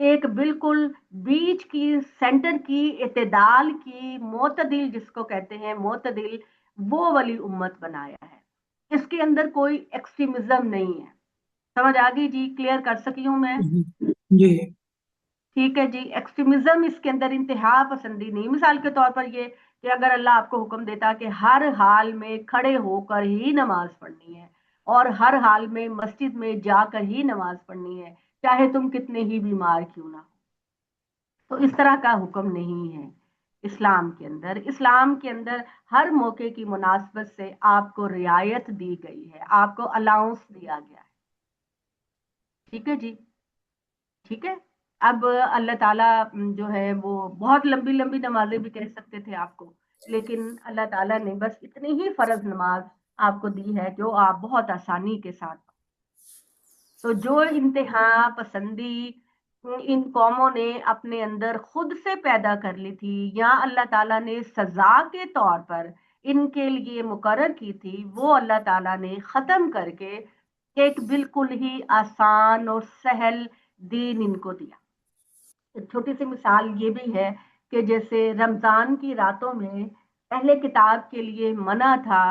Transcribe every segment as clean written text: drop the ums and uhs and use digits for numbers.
ایک بالکل بیچ کی، سینٹر کی، اعتدال کی، معتدل جس کو کہتے ہیں معتدل، وہ والی امت بنایا ہے۔ اس کے اندر کوئی ایکسٹریمزم نہیں ہے۔ سمجھ آ گئی جی؟ کلیئر کر سکی ہوں میں؟ جی ٹھیک ہے جی۔ ایکسٹریمزم اس کے اندر انتہا پسندی نہیں۔ مثال کے طور پر یہ کہ اگر اللہ آپ کو حکم دیتا کہ ہر حال میں کھڑے ہو کر ہی نماز پڑھنی ہے اور ہر حال میں مسجد میں جا کر ہی نماز پڑھنی ہے، چاہے تم کتنے ہی بیمار کیوں نہ ہو، تو اس طرح کا حکم نہیں ہے اسلام کے اندر۔ اسلام کے اندر ہر موقع کی مناسبت سے آپ کو رعایت دی گئی ہے، آپ کو الاؤنس دیا گیا ہے۔ ٹھیک ہے جی؟ ٹھیک ہے۔ اب اللہ تعالیٰ جو ہے وہ بہت لمبی لمبی نمازیں بھی کہہ سکتے تھے آپ کو، لیکن اللہ تعالیٰ نے بس اتنی ہی فرض نماز آپ کو دی ہے جو آپ بہت آسانی کے ساتھ۔ تو جو انتہا پسندی ان قوموں نے اپنے اندر خود سے پیدا کر لی تھی، یا اللہ تعالیٰ نے سزا کے طور پر ان کے لیے مقرر کی تھی، وہ اللہ تعالیٰ نے ختم کر کے ایک بالکل ہی آسان اور سہل دین ان کو دیا۔ ایک چھوٹی سی مثال یہ بھی ہے کہ جیسے رمضان کی راتوں میں اہل کتاب کے لیے منع تھا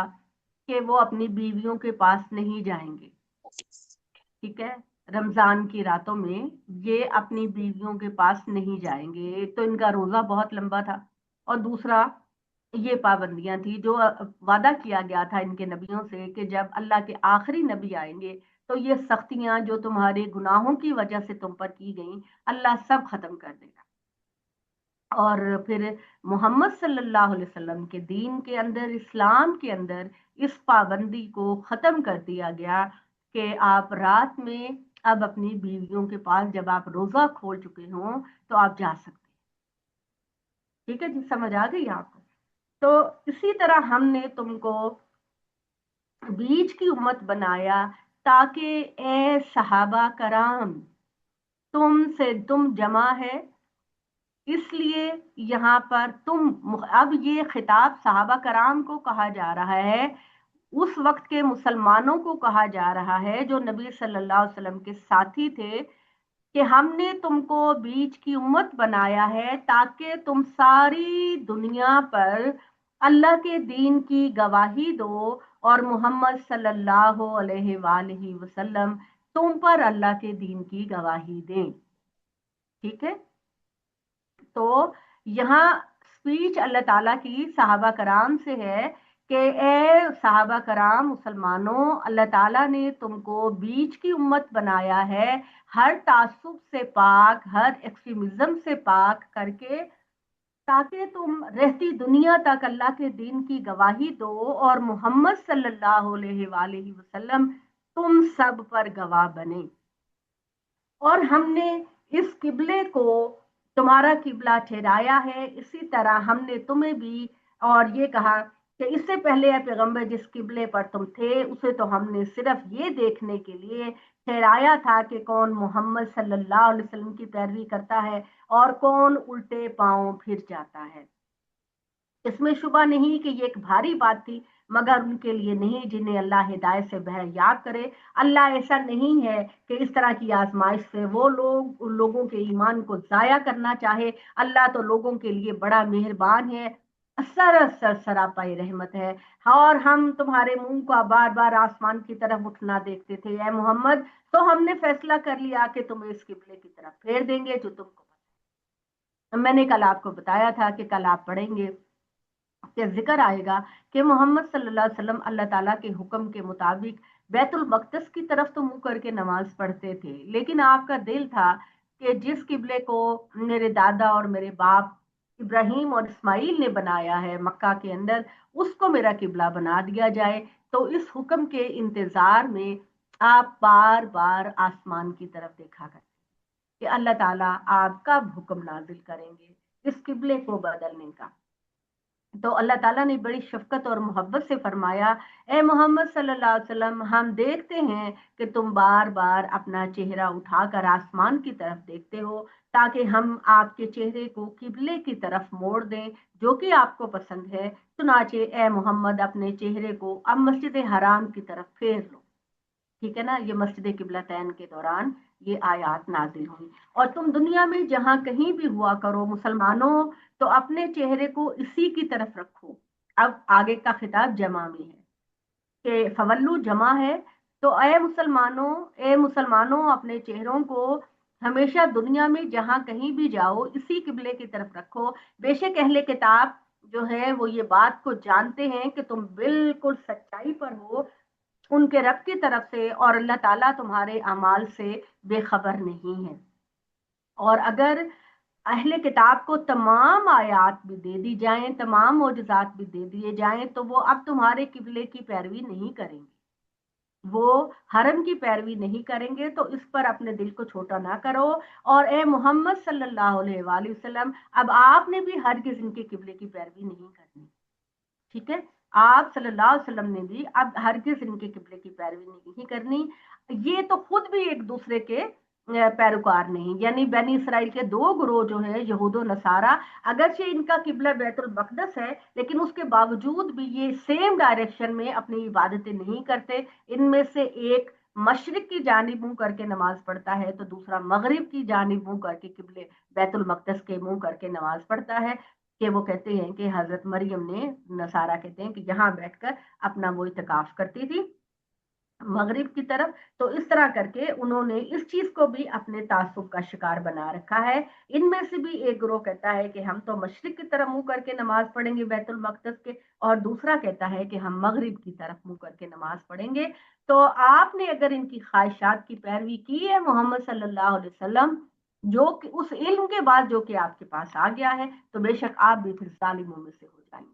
کہ وہ اپنی بیویوں کے پاس نہیں جائیں گے، ٹھیک ہے؟ رمضان کی راتوں میں یہ اپنی بیویوں کے پاس نہیں جائیں گے۔ ایک تو ان کا روزہ بہت لمبا تھا، اور دوسرا یہ پابندیاں تھی جو وعدہ کیا گیا تھا ان کے نبیوں سے کہ جب اللہ کے آخری نبی آئیں گے تو یہ سختیاں جو تمہارے گناہوں کی وجہ سے تم پر کی گئیں اللہ سب ختم کر دے گا۔ اور پھر محمد صلی اللہ علیہ وسلم کے دین کے اندر، اسلام کے اندر اس پابندی کو ختم کر دیا گیا کہ آپ رات میں اب اپنی بیویوں کے پاس جب آپ روزہ کھول چکے ہوں تو آپ جا سکتے ہیں۔ ٹھیک ہے جی؟ سمجھ آ گئی آپ کو؟ تو اسی طرح ہم نے تم کو بیچ کی امت بنایا تاکہ اے صحابہ کرام، تم جمع ہے، اس لیے یہاں پر اب یہ خطاب صحابہ کرام کو کہا جا رہا ہے، اس وقت کے مسلمانوں کو کہا جا رہا ہے جو نبی صلی اللہ علیہ وسلم کے ساتھی تھے، کہ ہم نے تم کو بیچ کی امت بنایا ہے تاکہ تم ساری دنیا پر اللہ کے دین کی گواہی دو، اور محمد صلی اللہ علیہ وآلہ وسلم تم پر اللہ کے دین کی گواہی دیں۔ ٹھیک ہے؟ تو یہاں سپیچ اللہ تعالیٰ کی صحابہ کرام سے ہے کہ اے صحابہ کرام، مسلمانوں، اللہ تعالیٰ نے تم کو بیچ کی امت بنایا ہے، ہر تعصب سے پاک، ہر ایکسٹریمزم سے پاک کر کے، تاکہ تم رہتی دنیا تک اللہ کے دین کی گواہی دو، اور محمد صلی اللہ علیہ وآلہ وسلم تم سب پر گواہ بنے۔ اور ہم نے اس قبلے کو تمہارا قبلہ ٹھہرایا ہے، اسی طرح ہم نے تمہیں بھی، اور یہ کہا کہ اس سے پہلے اے پیغمبر جس قبلے پر تم تھے اسے تو ہم نے صرف یہ دیکھنے کے لیے ٹھہرایا تھا کہ کون محمد صلی اللہ علیہ وسلم کی پیروی کرتا ہے اور کون الٹے پاؤں پھر جاتا ہے۔ اس میں شبہ نہیں کہ یہ ایک بھاری بات تھی، مگر ان کے لیے نہیں جنہیں اللہ ہدایت سے بہریاب کرے۔ اللہ ایسا نہیں ہے کہ اس طرح کی آزمائش سے وہ لوگ ان لوگوں کے ایمان کو ضائع کرنا چاہے۔ اللہ تو لوگوں کے لیے بڑا مہربان ہے، سراسر سراپائی رحمت ہے۔ اور ہم تمہارے منہ کا بار بار آسمان کی طرف اٹھنا دیکھتے تھے اے محمد، تو ہم نے فیصلہ کر لیا کہ تمہیں اس قبلے کی طرف پھیر دیں گے جو تم کو پتہ ہے۔ میں نے کل آپ کو بتایا تھا کہ کل آپ پڑھیں گے کہ ذکر آئے گا کہ محمد صلی اللہ علیہ وسلم اللہ تعالیٰ کے حکم کے مطابق بیت المقدس کی طرف تو منہ کر کے نماز پڑھتے تھے، لیکن آپ کا دل تھا کہ جس قبلے کو میرے دادا اور میرے باپ ابراہیم اور اسماعیل نے بنایا ہے مکہ کے اندر، اس کو میرا قبلہ بنا دیا جائے۔ تو اس حکم کے انتظار میں آپ بار بار آسمان کی طرف دیکھا کرتے کہ اللہ تعالیٰ آپ کب حکم نازل کریں گے اس قبلے کو بدلنے کا۔ تو اللہ تعالیٰ نے بڑی شفقت اور محبت سے فرمایا، اے محمد صلی اللہ علیہ وسلم، ہم دیکھتے ہیں کہ تم بار بار اپنا چہرہ اٹھا کر آسمان کی طرف دیکھتے ہو، تاکہ ہم آپ کے چہرے کو قبلے کی طرف موڑ دیں جو کہ آپ کو پسند ہے۔ چنانچہ اے محمد اپنے چہرے کو اب مسجد حرام کی طرف پھیر لو۔ ٹھیک ہے نا, یہ مسجد قبلتین کے دوران یہ آیات نازل ہوئی. اور تم دنیا میں جہاں کہیں بھی ہوا کرو مسلمانوں تو اپنے چہرے کو اسی کی طرف رکھو. اب آگے کا خطاب جمع میں ہے کہ فولو جمع ہے, تو اے مسلمانوں اپنے چہروں کو ہمیشہ دنیا میں جہاں کہیں بھی جاؤ اسی قبلے کی طرف رکھو. بے شک اہل کتاب جو ہے وہ یہ بات کو جانتے ہیں کہ تم بالکل سچائی پر ہو ان کے رب کی طرف سے, اور اللہ تعالیٰ تمہارے اعمال سے بے خبر نہیں ہے. اور اگر اہل کتاب کو تمام آیات بھی دے دی جائیں, تمام معجزات بھی دے دیے جائیں, تو وہ اب تمہارے قبلے کی پیروی نہیں کریں گے, وہ حرم کی پیروی نہیں کریں گے. تو اس پر اپنے دل کو چھوٹا نہ کرو. اور اے محمد صلی اللہ علیہ وآلہ وسلم, اب آپ نے بھی ہرگز ان کے قبلے کی پیروی نہیں کرنی. ٹھیک ہے, آپ صلی اللہ علیہ وسلم نے بھی اب ہرگز ان کے قبلے کی پیروی نہیں کرنی. یہ تو خود بھی ایک دوسرے کے پیروکار نہیں, یعنی بنی اسرائیل کے دو گروہ جو ہیں یہود و نصارہ, اگرچہ ان کا قبلہ بیت المقدس ہے لیکن اس کے باوجود بھی یہ سیم ڈائریکشن میں اپنی عبادتیں نہیں کرتے. ان میں سے ایک مشرق کی جانب منہ کر کے نماز پڑھتا ہے تو دوسرا مغرب کی جانب منہ کر کے قبلے بیت المقدس کے منہ کر کے نماز پڑھتا ہے. کہ وہ کہتے ہیں کہ حضرت مریم نے, نصارہ کہتے ہیں کہ یہاں بیٹھ کر اپنا وہ اعتکاف کرتی تھی مغرب کی طرف. تو اس طرح کر کے انہوں نے اس چیز کو بھی اپنے تعصب کا شکار بنا رکھا ہے. ان میں سے بھی ایک گروہ کہتا ہے کہ ہم تو مشرق کی طرف منہ کر کے نماز پڑھیں گے بیت المقدس کے, اور دوسرا کہتا ہے کہ ہم مغرب کی طرف منہ کر کے نماز پڑھیں گے. تو آپ نے اگر ان کی خواہشات کی پیروی کی ہے محمد صلی اللہ علیہ وسلم, جو کہ اس علم کے بعد جو کہ آپ کے پاس آ گیا ہے, تو بے شک آپ بھی پھر ظالموں میں سے ہو جائیں گے.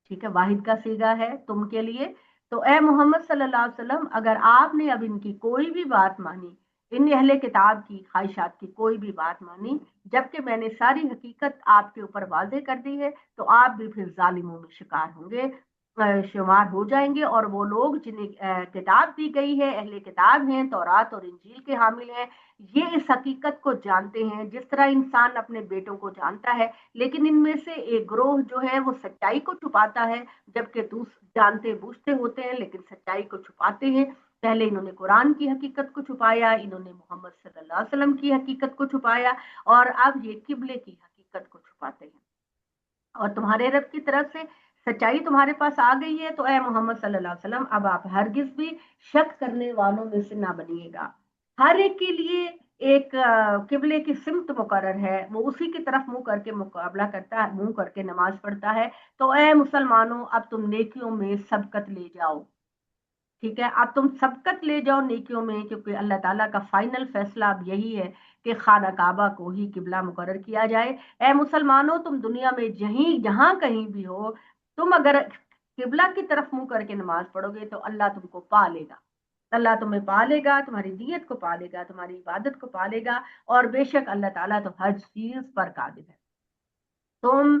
ٹھیک ہے, واحد کا صیغہ ہے تم کے لیے. تو اے محمد صلی اللہ علیہ وسلم, اگر آپ نے اب ان کی کوئی بھی بات مانی, ان اہل کتاب کی خواہشات کی کوئی بھی بات مانی, جبکہ میں نے ساری حقیقت آپ کے اوپر واضح کر دی ہے, تو آپ بھی پھر ظالموں میں شکار ہوں گے, شمار ہو جائیں گے. اور وہ لوگ جنہیں کتاب دی گئی ہے, اہل کتاب ہیں, تورات اور انجیل کے حامل ہیں, یہ اس حقیقت کو جانتے ہیں جس طرح انسان اپنے بیٹوں کو جانتا ہے. لیکن ان میں سے ایک گروہ جو ہے وہ سچائی کو چھپاتا ہے, جبکہ جانتے بوجھتے ہوتے ہیں لیکن سچائی کو چھپاتے ہیں. پہلے انہوں نے قرآن کی حقیقت کو چھپایا, انہوں نے محمد صلی اللہ علیہ وسلم کی حقیقت کو چھپایا, اور اب یہ قبلے کی حقیقت کو چھپاتے ہیں. اور تمہارے رب کی طرف سے سچائی تمہارے پاس آ گئی ہے, تو اے محمد صلی اللہ علیہ وسلم اب آپ ہرگز بھی شک کرنے والوں میں سے نہ بنیے گا. ہر ایک کے لیے ایک قبلے کی سمت مقرر ہے, وہ اسی کی طرف منہ کر کے مقابلہ کرتا ہے, منہ کر کے نماز پڑھتا ہے. تو اے مسلمانوں اب تم نیکیوں میں سبقت لے جاؤ. ٹھیک ہے, اب تم سبقت لے جاؤ نیکیوں میں, کیونکہ اللہ تعالیٰ کا فائنل فیصلہ اب یہی ہے کہ خانہ کعبہ کو ہی قبلہ مقرر کیا جائے. اے مسلمانوں, تم دنیا میں جہاں کہیں بھی ہو, تم اگر قبلہ کی طرف منہ کر کے نماز پڑھو گے تو اللہ تم کو پا لے گا. اللہ تمہیں پالے گا, تمہاری نیت کو پالے گا, تمہاری عبادت کو پالے گا, اور بے شک اللہ تعالیٰ تو ہر چیز پر قادر ہے. تم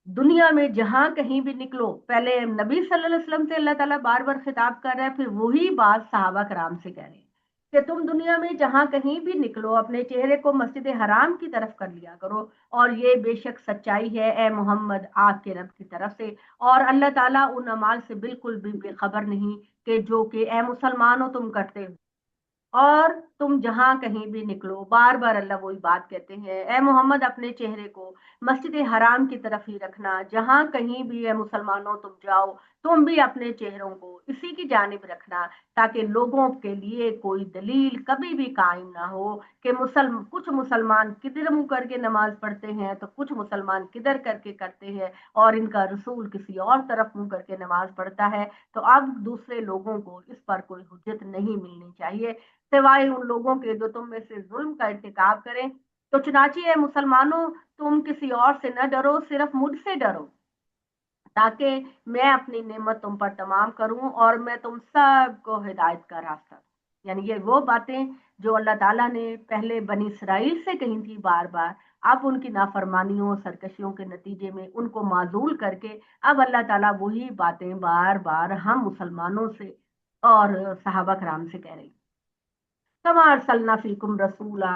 دنیا میں جہاں کہیں بھی نکلو, پہلے نبی صلی اللہ علیہ وسلم سے اللہ تعالیٰ بار بار خطاب کر رہا ہے, پھر وہی بات صحابہ کرام سے کہہ رہے ہیں کہ تم دنیا میں جہاں کہیں بھی نکلو اپنے چہرے کو مسجد حرام کی طرف کر لیا کرو, اور یہ بے شک سچائی ہے اے محمد آپ کے رب کی طرف سے, اور اللہ تعالیٰ ان اعمال سے بالکل بھی بے خبر نہیں کہ جو کہ اے مسلمانوں تم کرتے ہو. اور تم جہاں کہیں بھی نکلو, بار بار اللہ وہی بات کہتے ہیں, اے محمد اپنے چہرے کو مسجد حرام کی طرف ہی رکھنا, جہاں کہیں بھی اے مسلمانوں تم جاؤ تم بھی اپنے چہروں کو اسی کی جانب رکھنا, تاکہ لوگوں کے لیے کوئی دلیل کبھی بھی قائم نہ ہو کہ کچھ مسلمان کدھر منہ کر کے نماز پڑھتے ہیں تو کچھ مسلمان کدھر کر کے کرتے ہیں, اور ان کا رسول کسی اور طرف منہ کر کے نماز پڑھتا ہے. تو اب دوسرے لوگوں کو اس پر کوئی حجت نہیں ملنی چاہیے سوائے ان لوگوں کے جو تم میں سے ظلم کا ارتکاب کریں. تو چنانچہ اے مسلمانوں, تم کسی اور سے نہ ڈرو, صرف مجھ سے ڈرو, تاکہ میں اپنی نعمت تم پر تمام کروں اور میں تم سب کو ہدایت کا راستہ. یعنی یہ وہ باتیں جو اللہ تعالیٰ نے پہلے بنی اسرائیل سے کہی تھی بار بار, اب ان کی نافرمانیوں سرکشیوں کے نتیجے میں ان کو معزول کر کے اب اللہ تعالیٰ وہی باتیں بار بار ہم مسلمانوں سے اور صحابہ کرام سے کہہ رہی. کما ارسلنا فیکم رسولا,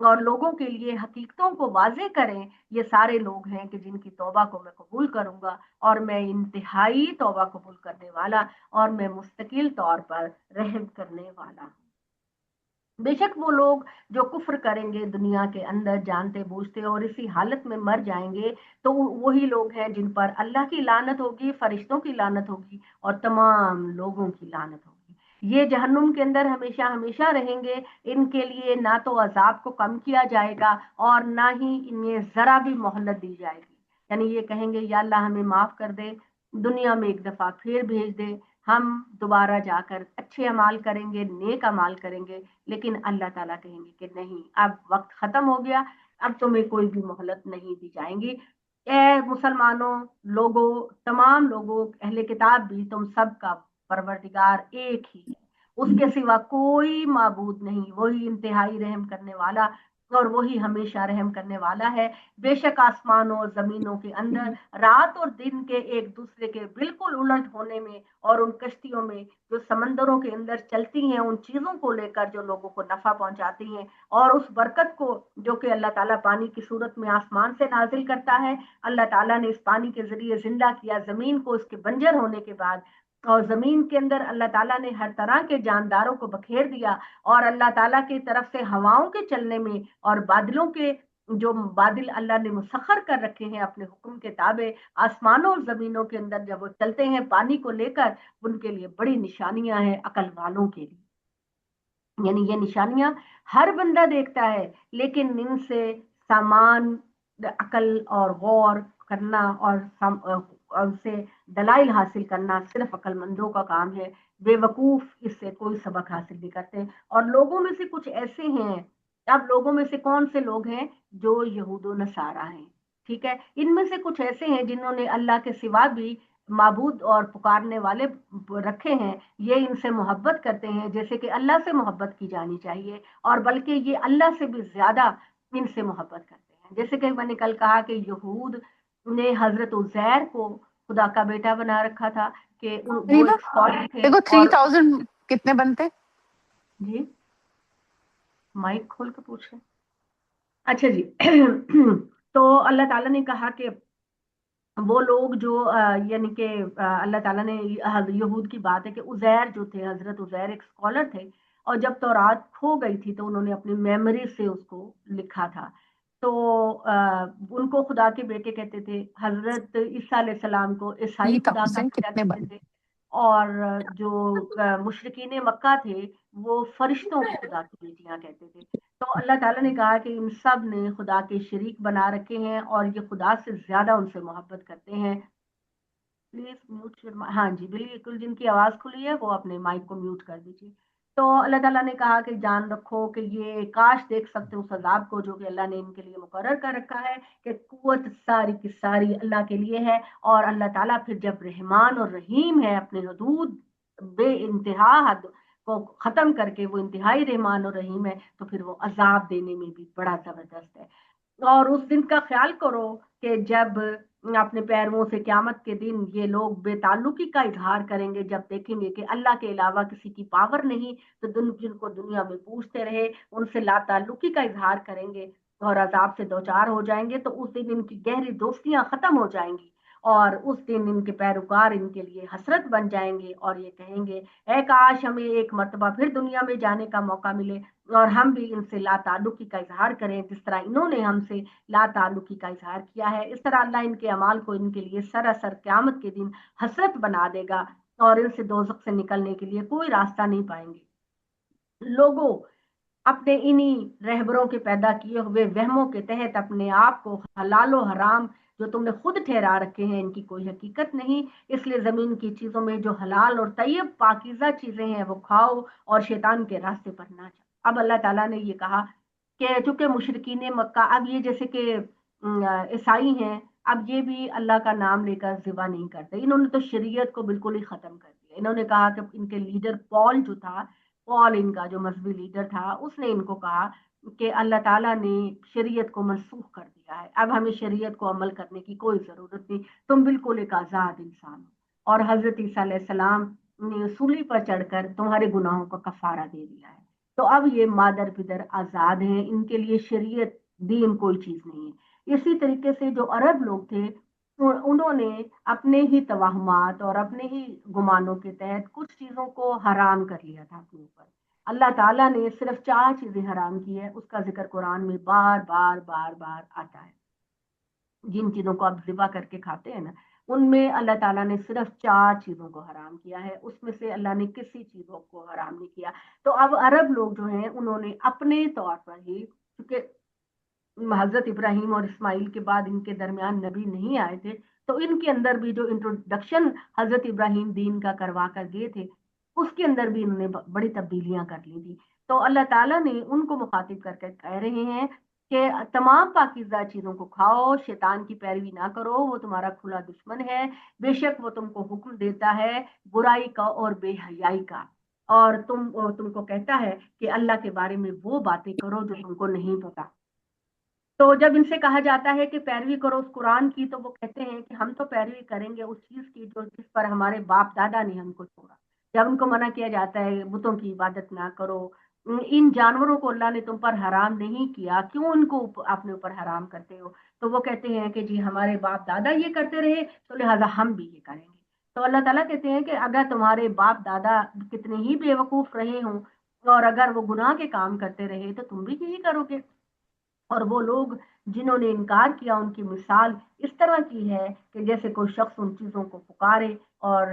اور لوگوں کے لیے حقیقتوں کو واضح کریں، یہ سارے لوگ ہیں کہ جن کی توبہ کو میں قبول کروں گا، اور میں انتہائی توبہ قبول کرنے والا اور میں مستقل طور پر رحم کرنے والا ہوں۔ بے شک وہ لوگ جو کفر کریں گے دنیا کے اندر جانتے بوجھتے اور اسی حالت میں مر جائیں گے، تو وہی لوگ ہیں جن پر اللہ کی لعنت ہوگی، فرشتوں کی لعنت ہوگی اور تمام لوگوں کی لعنت ہوگی۔ یہ جہنم کے اندر ہمیشہ ہمیشہ رہیں گے۔ ان کے لیے نہ تو عذاب کو کم کیا جائے گا اور نہ ہی انہیں ذرا بھی مہلت دی جائے گی۔ یعنی یہ کہیں گے یا اللہ ہمیں معاف کر دے، دنیا میں ایک دفعہ پھر بھیج دے، ہم دوبارہ جا کر اچھے اعمال کریں گے، نیک اعمال کریں گے۔ لیکن اللہ تعالیٰ کہیں گے کہ نہیں، اب وقت ختم ہو گیا، اب تمہیں کوئی بھی مہلت نہیں دی جائیں گی۔ اے مسلمانوں، لوگوں، تمام لوگوں، اہل کتاب بھی، تم سب کا پروردگار ایک ہی ہے، اس کے سوا کوئی معبود نہیں، وہی انتہائی رحم کرنے والا اور وہی ہمیشہ رحم کرنے والا ہے۔ بے شک آسمانوں اور زمینوں کے اندر رات اور دن کے ایک دوسرے کے بالکل الٹ ہونے میں اور ان کشتیوں میں جو سمندروں کے اندر چلتی ہیں، ان چیزوں کو لے کر جو لوگوں کو نفع پہنچاتی ہیں، اور اس برکت کو جو کہ اللہ تعالیٰ پانی کی صورت میں آسمان سے نازل کرتا ہے، اللہ تعالیٰ نے اس پانی کے ذریعے زندہ کیا زمین کو اس کے بنجر ہونے کے بعد، اور زمین کے اندر اللہ تعالیٰ نے ہر طرح کے جانداروں کو بکھیر دیا، اور اللہ تعالیٰ کی طرف سے ہواؤں کے چلنے میں اور بادلوں کے جو بادل اللہ نے مسخر کر رکھے ہیں اپنے حکم کے تابع آسمانوں اور زمینوں کے اندر جب وہ چلتے ہیں پانی کو لے کر، ان کے لیے بڑی نشانیاں ہیں عقل والوں کے لیے۔ یعنی یہ نشانیاں ہر بندہ دیکھتا ہے، لیکن ان سے سامان عقل اور غور کرنا اور ان سے دلائل حاصل کرنا صرف عقل مندوں کا کام ہے۔ بے وقوف اس سے کوئی سبق حاصل نہیں کرتے۔ اور لوگوں میں سے کچھ ایسے ہیں، اب لوگوں میں سے کون سے لوگ ہیں؟ جو یہود و نصارہ ہیں، ٹھیک ہے، ان میں سے کچھ ایسے ہیں جنہوں نے اللہ کے سوا بھی معبود اور پکارنے والے رکھے ہیں، یہ ان سے محبت کرتے ہیں جیسے کہ اللہ سے محبت کی جانی چاہیے، اور بلکہ یہ اللہ سے بھی زیادہ ان سے محبت کرتے ہیں۔ جیسے کہ میں نے کل کہا کہ یہود نے حضرت عزیر کو خدا کا بیٹا بنا رکھا تھا، کہ وہ ایک اسکالر تھے۔ دیکھو 3000 کتنے بنتے؟ جی مائک کھول کے پوچھ رہے۔ اچھا جی تو اللہ تعالیٰ نے کہا کہ وہ لوگ جو یعنی کہ اللہ تعالیٰ نے یہود کی بات ہے کہ عزیر جو تھے، حضرت عزیر ایک اسکالر تھے، اور جب تورات کھو گئی تھی تو انہوں نے اپنی میموری سے اس کو لکھا تھا، تو ان کو خدا کے بیٹے کہتے تھے۔ حضرت عیسیٰ علیہ السلام کو عیسائی خدا کا 3000 بیٹا کتنے کہتے بنتے؟ تھے، اور جو مشرکین مکہ تھے وہ فرشتوں کو خدا کی بیٹیاں کہتے تھے۔ تو اللہ تعالیٰ نے کہا کہ ان سب نے خدا کے شریک بنا رکھے ہیں اور یہ خدا سے زیادہ ان سے محبت کرتے ہیں۔ پلیز میوٹ، ہاں جی بالکل، جن کی آواز کھلی ہے وہ اپنے مائک کو میوٹ کر دیجیے۔ تو اللہ تعالیٰ نے کہا کہ جان رکھو کہ یہ کاش دیکھ سکتے اس عذاب کو جو کہ اللہ نے ان کے لیے مقرر کر رکھا ہے، کہ قوت ساری کی ساری اللہ کے لیے ہے، اور اللہ تعالیٰ پھر جب رحمان اور رحیم ہے، اپنے حدود بے انتہا حد کو ختم کر کے وہ انتہائی رحمان اور رحیم ہے، تو پھر وہ عذاب دینے میں بھی بڑا زبردست ہے۔ اور اس دن کا خیال کرو کہ جب اپنے پیرووں سے قیامت کے دن یہ لوگ بے تعلقی کا اظہار کریں گے، جب دیکھیں گے کہ اللہ کے علاوہ کسی کی پاور نہیں، تو جن کو دنیا میں پوچھتے رہے ان سے لا تعلقی کا اظہار کریں گے اور عذاب سے دوچار ہو جائیں گے، تو اس دن ان کی گہری دوستیاں ختم ہو جائیں گی، اور اس دن ان کے پیروکار ان کے لیے حسرت بن جائیں گے، اور یہ کہیں گے اے کاش ہمیں ایک مرتبہ پھر دنیا میں جانے کا موقع ملے اور ہم بھی ان سے لا تعلقی کا اظہار کریں جس طرح انہوں نے ہم سے لا تعلقی کا اظہار کیا ہے۔ اس طرح اللہ ان کے اعمال کو ان کے لیے سراسر قیامت کے دن حسرت بنا دے گا، اور ان سے دوزخ سے نکلنے کے لیے کوئی راستہ نہیں پائیں گے۔ لوگوں، اپنے انہی رہبروں کے پیدا کیے ہوئے وہموں کے تحت اپنے آپ کو حلال و حرام جو تم نے خود ٹھہرا رکھے ہیں ان کی کوئی حقیقت نہیں، اس لیے زمین کی چیزوں میں جو حلال اور طیب پاکیزہ چیزیں ہیں وہ کھاؤ اور شیطان کے راستے پر نہ جاؤ۔ اب اللہ تعالیٰ نے یہ کہا کہ چونکہ مشرکین مکہ، اب یہ جیسے کہ عیسائی ہیں، اب یہ بھی اللہ کا نام لے کر ذبح نہیں کرتے، انہوں نے تو شریعت کو بالکل ہی ختم کر دیا۔ انہوں نے کہا کہ ان کے لیڈر پال جو تھا، پال ان کا جو مذہبی لیڈر تھا، اس نے ان کو کہا کہ اللہ تعالیٰ نے شریعت کو منسوخ کر دیا ہے، اب ہمیں شریعت کو عمل کرنے کی کوئی ضرورت نہیں، تم بالکل ایک آزاد انسان ہو، اور حضرت عیسیٰ علیہ السلام نے صلیب پر چڑھ کر تمہارے گناہوں کا کفارہ دے دیا ہے۔ تو اب یہ مادر پدر آزاد ہیں، ان کے لیے شریعت دین کوئی چیز نہیں ہے۔ اسی طریقے سے جو عرب لوگ تھے انہوں نے اپنے ہی توہمات اور اپنے ہی گمانوں کے تحت کچھ چیزوں کو حرام کر لیا تھا اپنے اوپر۔ اللہ تعالیٰ نے صرف 4 چیزیں حرام کی ہے، اس کا ذکر قرآن میں بار بار بار بار آتا ہے۔ جن چیزوں کو آپ ذبح کر کے کھاتے ہیں نا، ان میں اللہ تعالیٰ نے صرف 4 چیزوں کو حرام کیا ہے، اس میں سے اللہ نے کسی چیزوں کو حرام نہیں کیا۔ تو اب عرب لوگ جو ہیں انہوں نے اپنے طور پر ہی، کیونکہ حضرت ابراہیم اور اسماعیل کے بعد ان کے درمیان نبی نہیں آئے تھے، تو ان کے اندر بھی جو انٹروڈکشن حضرت ابراہیم دین کا کروا کر گئے تھے، اس کے اندر بھی انہوں نے بڑی تبدیلیاں کر لی تھی۔ تو اللہ تعالیٰ نے ان کو مخاطب کر کے کہہ رہے ہیں کہ تمام پاکیزہ چیزوں کو کھاؤ، شیطان کی پیروی نہ کرو، وہ تمہارا کھلا دشمن ہے، بے شک وہ تم کو حکم دیتا ہے برائی کا اور بے حیائی کا، اور تم کو کہتا ہے کہ اللہ کے بارے میں وہ باتیں کرو جو تم کو نہیں پتا۔ تو جب ان سے کہا جاتا ہے کہ پیروی کرو اس قرآن کی، تو وہ کہتے ہیں کہ ہم تو پیروی کریں گے اس چیز کی جس پر ہمارے باپ دادا نے ہم کو چھوڑا۔ جب ان کو منع کیا جاتا ہے بتوں کی عبادت نہ کرو، ان جانوروں کو اللہ نے تم پر حرام نہیں کیا، کیوں ان کو اپنے اوپر حرام کرتے ہو؟ تو وہ کہتے ہیں کہ جی ہمارے باپ دادا یہ کرتے رہے تو لہٰذا ہم بھی یہ کریں گے۔ تو اللہ تعالیٰ کہتے ہیں کہ اگر تمہارے باپ دادا کتنے ہی بے وقوف رہے ہوں اور اگر وہ گناہ کے کام کرتے رہے تو تم بھی یہی کرو گے۔ اور وہ لوگ جنہوں نے انکار کیا، ان کی مثال اس طرح کی ہے کہ جیسے کوئی شخص ان چیزوں کو پکارے اور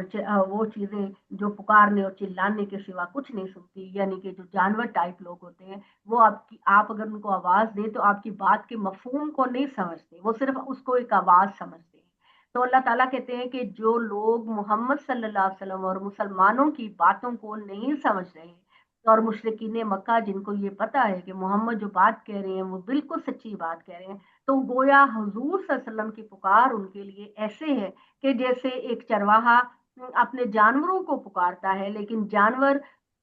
وہ چیزیں جو پکارنے اور چلانے کے سوا کچھ نہیں سنتی، یعنی کہ جو جانور ٹائپ لوگ ہوتے ہیں، وہ آپ اگر ان کو آواز دیں تو آپ کی بات کے مفہوم کو نہیں سمجھتے، وہ صرف اس کو ایک آواز سمجھتے ہیں۔ تو اللہ تعالیٰ کہتے ہیں کہ جو لوگ محمد صلی اللہ علیہ وسلم اور مسلمانوں کی باتوں کو نہیں سمجھ رہے، اور مشرکین مکہ جن کو یہ پتا ہے کہ محمد جو بات کہہ رہے ہیں وہ بالکل سچی بات کہہ رہے ہیں، تو گویا حضور صلی اللہ علیہ وسلم کی پکار ان کے لیے ایسے ہے کہ جیسے ایک چرواہا اپنے جانوروں کو پکارتا ہے، لیکن جانور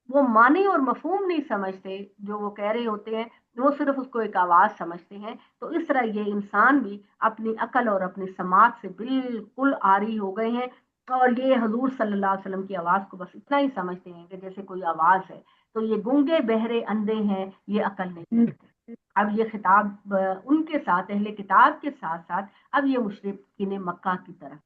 وہ معنی اور مفہوم نہیں سمجھتے جو وہ کہہ رہے ہوتے ہیں، وہ صرف اس کو ایک آواز سمجھتے ہیں۔ تو اس طرح یہ انسان بھی اپنی عقل اور اپنی سماعت سے بالکل عاری ہو گئے ہیں، اور یہ حضور صلی اللہ علیہ وسلم کی آواز کو بس اتنا ہی سمجھتے ہیں کہ جیسے کوئی آواز ہے۔ تو یہ گونگے بہرے اندھے ہیں، یہ عقل نہیں رکھتے۔ اب یہ خطاب ان کے ساتھ، اہل کتاب کے ساتھ ساتھ اب یہ مشرکین مکہ کی طرف،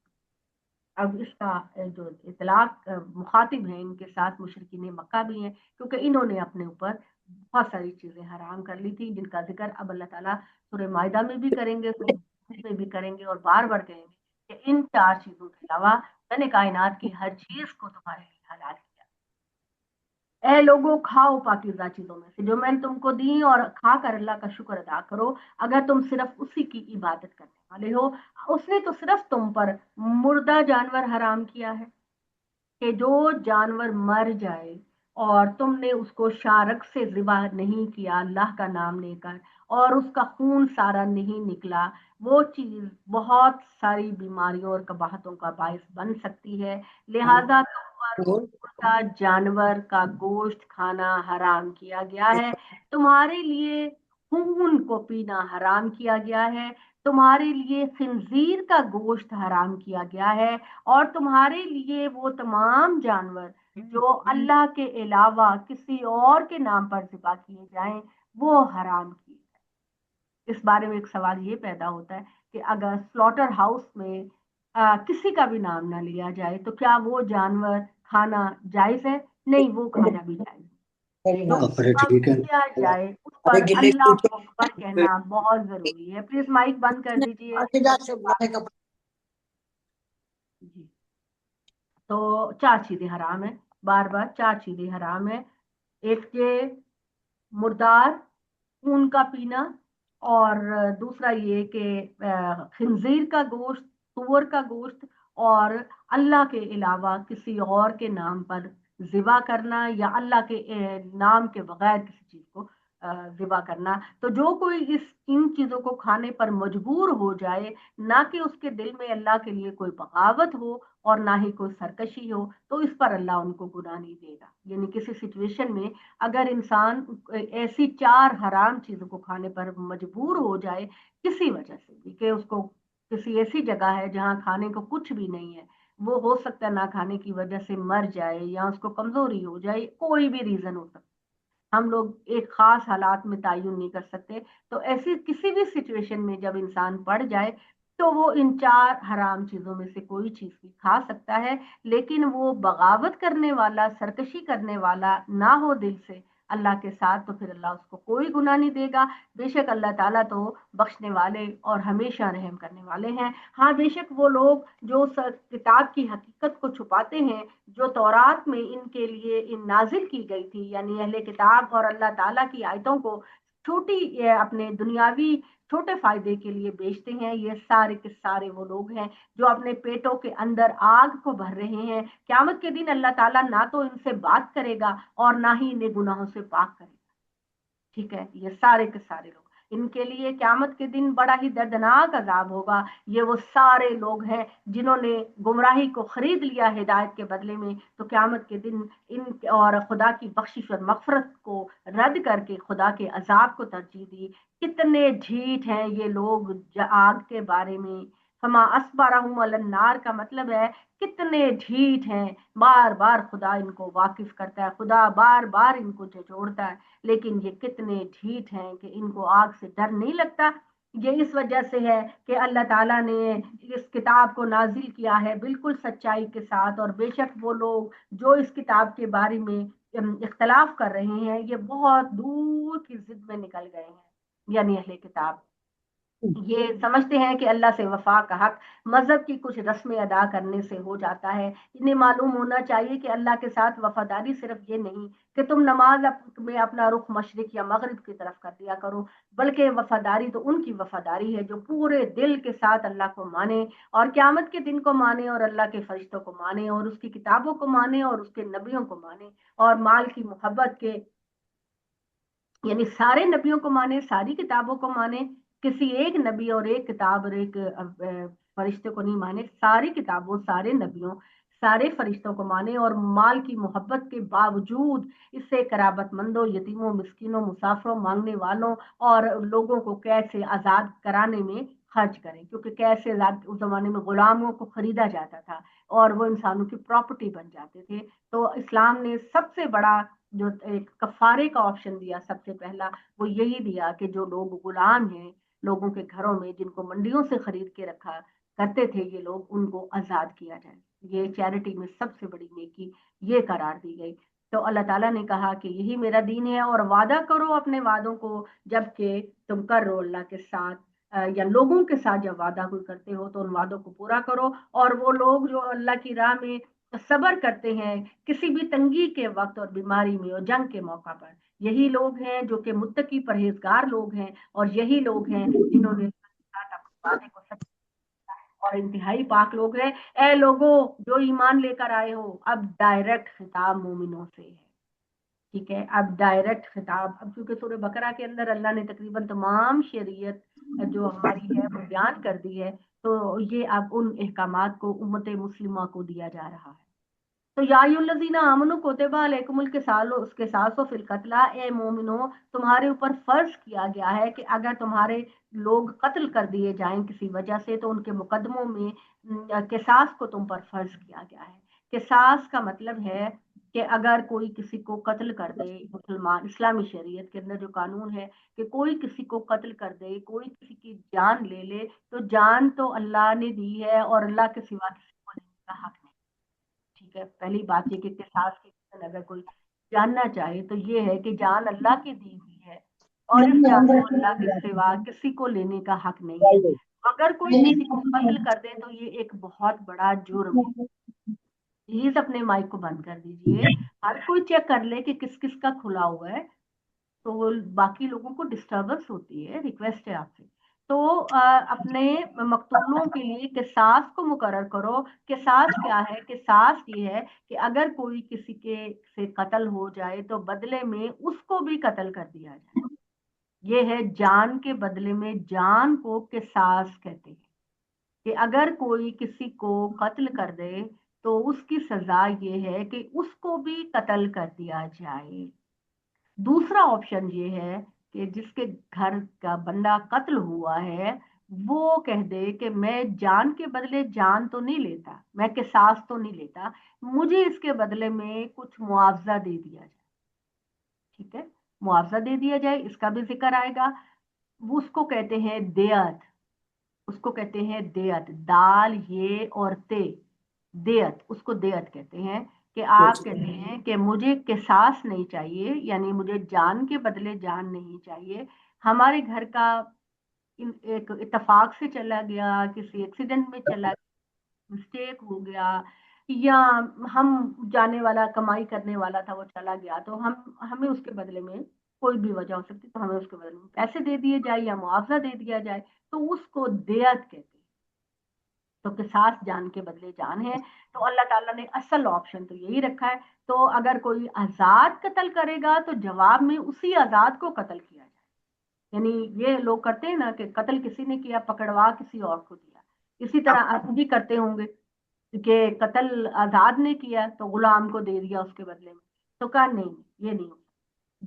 اب اس کا جو اطلاق مخاطب ہیں ان کے ساتھ مشرکین مکہ بھی ہیں، کیونکہ انہوں نے اپنے اوپر بہت ساری چیزیں حرام کر لی تھی، جن کا ذکر اب اللہ تعالیٰ سورہ مائدہ میں بھی کریں گے، میں بھی کریں گے، اور بار بار کہیں گے کہ ان 4 چیزوں کے علاوہ میں نے کائنات کی ہر چیز کو تمہارے لیے حلال کیا۔ اے لوگوں کھاؤ پاکیزہ چیزوں میں سے جو میں نے تم کو دی، اور کھا کر اللہ کا شکر ادا کرو اگر تم صرف اسی کی عبادت کرنے والے ہو۔ اس نے تو صرف تم پر مردہ جانور حرام کیا ہے کہ جو جانور مر جائے اور تم نے اس کو شارک سے ذبح نہیں کیا اللہ کا نام لے کر، اور اس کا خون سارا نہیں نکلا، وہ چیز بہت ساری بیماریوں اور قباحتوں کا باعث بن سکتی ہے، لہذا تم پر مردہ جانور کا گوشت کھانا حرام کیا گیا ہے، تمہارے لیے خون کو پینا حرام کیا گیا ہے، تمہارے لیے خنزیر کا گوشت حرام کیا گیا ہے، اور تمہارے لیے وہ تمام جانور جو اللہ کے علاوہ کسی اور کے نام پر ذبح کیے جائیں وہ حرام کیے جائیں۔ اس بارے میں ایک سوال یہ پیدا ہوتا ہے کہ اگر سلوٹر ہاؤس میں کسی کا بھی نام نہ لیا جائے تو کیا وہ جانور کھانا جائز ہے؟ نہیں، وہ کھانا بھی جائز ہے۔ جو کیا جائے اس پر اللہ اکبر کہنا بہت ضروری ہے۔ پلیز مائک بند کر دیجیے جی۔ تو 4 چیزیں حرام ہیں، بار بار 4 چیزیں حرام ہیں۔ ایک یہ مردار خون کا پینا، اور دوسرا یہ کہ خنزیر کا گوشت، سور کا گوشت، اور اللہ کے علاوہ کسی اور کے نام پر ذبح کرنا، یا اللہ کے نام کے بغیر کسی چیز کو ذبح کرنا۔ تو جو کوئی ان چیزوں کو کھانے پر مجبور ہو جائے، نہ کہ اس کے دل میں اللہ کے لیے کوئی بغاوت ہو اور نہ ہی کوئی سرکشی ہو، تو اس پر اللہ ان کو گناہ نہیں دے گا۔ یعنی کسی سچویشن میں اگر انسان ایسی 4 حرام چیزوں کو کھانے پر مجبور ہو جائے کسی وجہ سے بھی، کہ اس کو کسی ایسی جگہ ہے جہاں کھانے کو کچھ بھی نہیں ہے، وہ ہو سکتا ہے نہ کھانے کی وجہ سے مر جائے یا اس کو کمزوری ہو جائے، کوئی بھی ریزن ہو سکتا ہے، ہم لوگ ایک خاص حالات میں تعین نہیں کر سکتے. تو ایسی کسی بھی سچویشن میں جب انسان پڑ جائے تو وہ ان 4 حرام چیزوں میں سے کوئی چیز بھی کھا سکتا ہے، لیکن وہ بغاوت کرنے والا، سرکشی کرنے والا نہ ہو دل سے اللہ کے ساتھ، تو پھر اللہ اس کو کوئی گناہ نہیں دے گا. بے شک اللہ تعالیٰ تو بخشنے والے اور ہمیشہ رحم کرنے والے ہیں. ہاں بے شک وہ لوگ جو کتاب کی حقیقت کو چھپاتے ہیں، جو تورات میں ان کے لیے ان نازل کی گئی تھی، یعنی اہل کتاب اور اللہ تعالیٰ کی آیتوں کو چھوٹی اپنے دنیاوی چھوٹے فائدے کے لیے بیچتے ہیں، یہ سارے کے سارے وہ لوگ ہیں جو اپنے پیٹوں کے اندر آگ کو بھر رہے ہیں. قیامت کے دن اللہ تعالیٰ نہ تو ان سے بات کرے گا اور نہ ہی انہیں گناہوں سے پاک کرے گا. ٹھیک ہے، یہ سارے کے سارے لوگ، ان کے لیے قیامت کے دن بڑا ہی دردناک عذاب ہوگا. یہ وہ سارے لوگ ہیں جنہوں نے گمراہی کو خرید لیا ہدایت کے بدلے میں، تو قیامت کے دن ان اور خدا کی بخشش اور مغفرت کو رد کر کے خدا کے عذاب کو ترجیح دی. کتنے ڈھیٹ ہیں یہ لوگ آگ کے بارے میں. فما اسبرہم علی النار کا مطلب ہے کتنے ڈھیٹ ہیں. بار بار خدا ان کو واقف کرتا ہے، خدا بار بار ان کو جھنجھوڑتا ہے، لیکن یہ کتنے ڈھیٹ ہیں کہ ان کو آگ سے ڈر نہیں لگتا. یہ اس وجہ سے ہے کہ اللہ تعالیٰ نے اس کتاب کو نازل کیا ہے بالکل سچائی کے ساتھ، اور بے شک وہ لوگ جو اس کتاب کے بارے میں اختلاف کر رہے ہیں یہ بہت دور کی ضد میں نکل گئے ہیں. یعنی اہل کتاب یہ سمجھتے ہیں کہ اللہ سے وفا کا حق مذہب کی کچھ رسمیں ادا کرنے سے ہو جاتا ہے. انہیں معلوم ہونا چاہیے کہ اللہ کے ساتھ وفاداری صرف یہ نہیں کہ تم نماز میں اپنا رخ مشرق یا مغرب کی طرف کر دیا کرو، بلکہ وفاداری تو ان کی وفاداری ہے جو پورے دل کے ساتھ اللہ کو مانے اور قیامت کے دن کو مانے اور اللہ کے فرشتوں کو مانے اور اس کی کتابوں کو مانے اور اس کے نبیوں کو مانے اور مال کی محبت کے، یعنی سارے نبیوں کو مانے، ساری کتابوں کو مانے، کسی ایک نبی اور ایک کتاب اور ایک فرشتے کو نہیں مانے. ساری کتابوں، سارے نبیوں، سارے فرشتوں کو مانے اور مال کی محبت کے باوجود اس سے قرابت مندوں، یتیموں، مسکینوں، مسافروں، مانگنے والوں اور لوگوں کو کیسے آزاد کرانے میں خرچ کریں، کیونکہ کیسے اس زمانے میں غلاموں کو خریدا جاتا تھا اور وہ انسانوں کی پراپرٹی بن جاتے تھے. تو اسلام نے سب سے بڑا جو ایک کفارے کا آپشن دیا، سب سے پہلا وہ یہی دیا کہ جو لوگ غلام ہیں لوگوں کے گھروں میں، جن کو منڈیوں سے خرید کے رکھا کرتے تھے یہ لوگ، ان کو آزاد کیا جائے. یہ چیریٹی میں سب سے بڑی نیکی یہ قرار دی گئی. تو اللہ تعالیٰ نے کہا کہ یہی میرا دین ہے، اور وعدہ کرو اپنے وعدوں کو جب کہ تم کر رہو اللہ کے ساتھ یا لوگوں کے ساتھ جب وعدہ کوئی کرتے ہو تو ان وعدوں کو پورا کرو. اور وہ لوگ جو اللہ کی راہ میں صبر کرتے ہیں کسی بھی تنگی کے وقت اور بیماری میں اور جنگ کے موقع پر، یہی لوگ ہیں جو کہ متقی پرہیزگار لوگ ہیں، اور یہی لوگ ہیں جنہوں نے اپنے وعدے کو سچ اور انتہائی پاک لوگ ہیں. اے لوگوں جو ایمان لے کر آئے ہو، اب ڈائریکٹ خطاب مومنوں سے ہے. ٹھیک ہے، اب ڈائریکٹ خطاب، اب کیونکہ سورہ بقرہ کے اندر اللہ نے تقریباً تمام شریعت جو ہماری ہے وہ بیان کر دی ہے، تو یہ اب ان احکامات کو امت مسلمہ کو دیا جا رہا ہے. تو یا الذین آمنوا کتب علیکم القصاص فی القتل، اے مومنو تمہارے اوپر فرض کیا گیا ہے کہ اگر تمہارے لوگ قتل کر دیے جائیں کسی وجہ سے تو ان کے مقدموں میں قصاص کو تم پر فرض کیا گیا ہے. قصاص کا مطلب ہے کہ اگر کوئی کسی کو قتل کر دے، مسلمان اسلامی شریعت کے اندر جو قانون ہے کہ کوئی کسی کو قتل کر دے، کوئی کسی کی جان لے لے، تو جان تو اللہ نے دی ہے اور اللہ کے سوا کسی کو لینے کا حق نہیں. ٹھیک ہے، پہلی بات یہ کہ قصاص کی اگر کوئی جاننا چاہے تو یہ ہے کہ جان اللہ کی دی ہوئی ہے اور اس جان کو اللہ کے سوا کسی کو لینے کا حق نہیں ہے. اگر کوئی کسی کو قتل کر دے تو یہ ایک بہت بڑا جرم ہے. پلیز اپنے مائک کو بند کر دیجئے، ہر کوئی چیک کر لے کہ کس کس کا کھلا ہوا ہے، تو باقی لوگوں کو ڈسٹربنس ہوتی ہے. ریکویسٹ ہے آپ سے. تو اپنے مقتولوں کے لیے قصاص کو مقرر کرو. قصاص کیا ہے؟ قصاص یہ ہے کہ اگر کوئی کسی کے سے قتل ہو جائے تو بدلے میں اس کو بھی قتل کر دیا جائے. یہ ہے جان کے بدلے میں جان کو قصاص کہتے ہیں، کہ اگر کوئی کسی کو قتل کر دے تو اس کی سزا یہ ہے کہ اس کو بھی قتل کر دیا جائے. دوسرا آپشن یہ ہے کہ جس کے گھر کا بندہ قتل ہوا ہے وہ کہہ دے کہ میں جان کے بدلے جان تو نہیں لیتا، میں قصاص تو نہیں لیتا، مجھے اس کے بدلے میں کچھ معاوضہ دے دیا جائے. ٹھیک ہے، معاوضہ دے دیا جائے، اس کا بھی ذکر آئے گا. وہ اس کو کہتے ہیں دیت، اس کو کہتے ہیں دیت، دال یہ اور تے، دیت، اس کو دیت کہتے ہیں. کہ آپ کہتے ہیں کہ مجھے قصاص نہیں چاہیے، یعنی مجھے جان کے بدلے جان نہیں چاہیے. ہمارے گھر کا ایک اتفاق سے چلا گیا، کسی ایکسیڈنٹ میں چلا گیا، مسٹیک ہو گیا، یا ہم جانے والا کمائی کرنے والا تھا وہ چلا گیا، تو ہمیں اس کے بدلے میں کوئی بھی وجہ ہو سکتی، تو ہمیں اس کے بدلے میں پیسے دے دیے جائے یا معاوضہ دے دیا جائے، تو اس کو دیت کہتے ہیں. تو قصاص جان کے بدلے جان ہے. تو اللہ تعالیٰ نے اصل آپشن تو یہی رکھا ہے. تو اگر کوئی آزاد قتل کرے گا تو جواب میں اسی آزاد کو قتل کیا جائے. یعنی یہ لوگ کرتے ہیں نا کہ قتل کسی نے کیا پکڑوا کسی اور کو دیا، اسی طرح آپ بھی کرتے ہوں گے کہ قتل آزاد نے کیا تو غلام کو دے دیا اس کے بدلے میں. تو کہا نہیں، یہ نہیں ہوتا.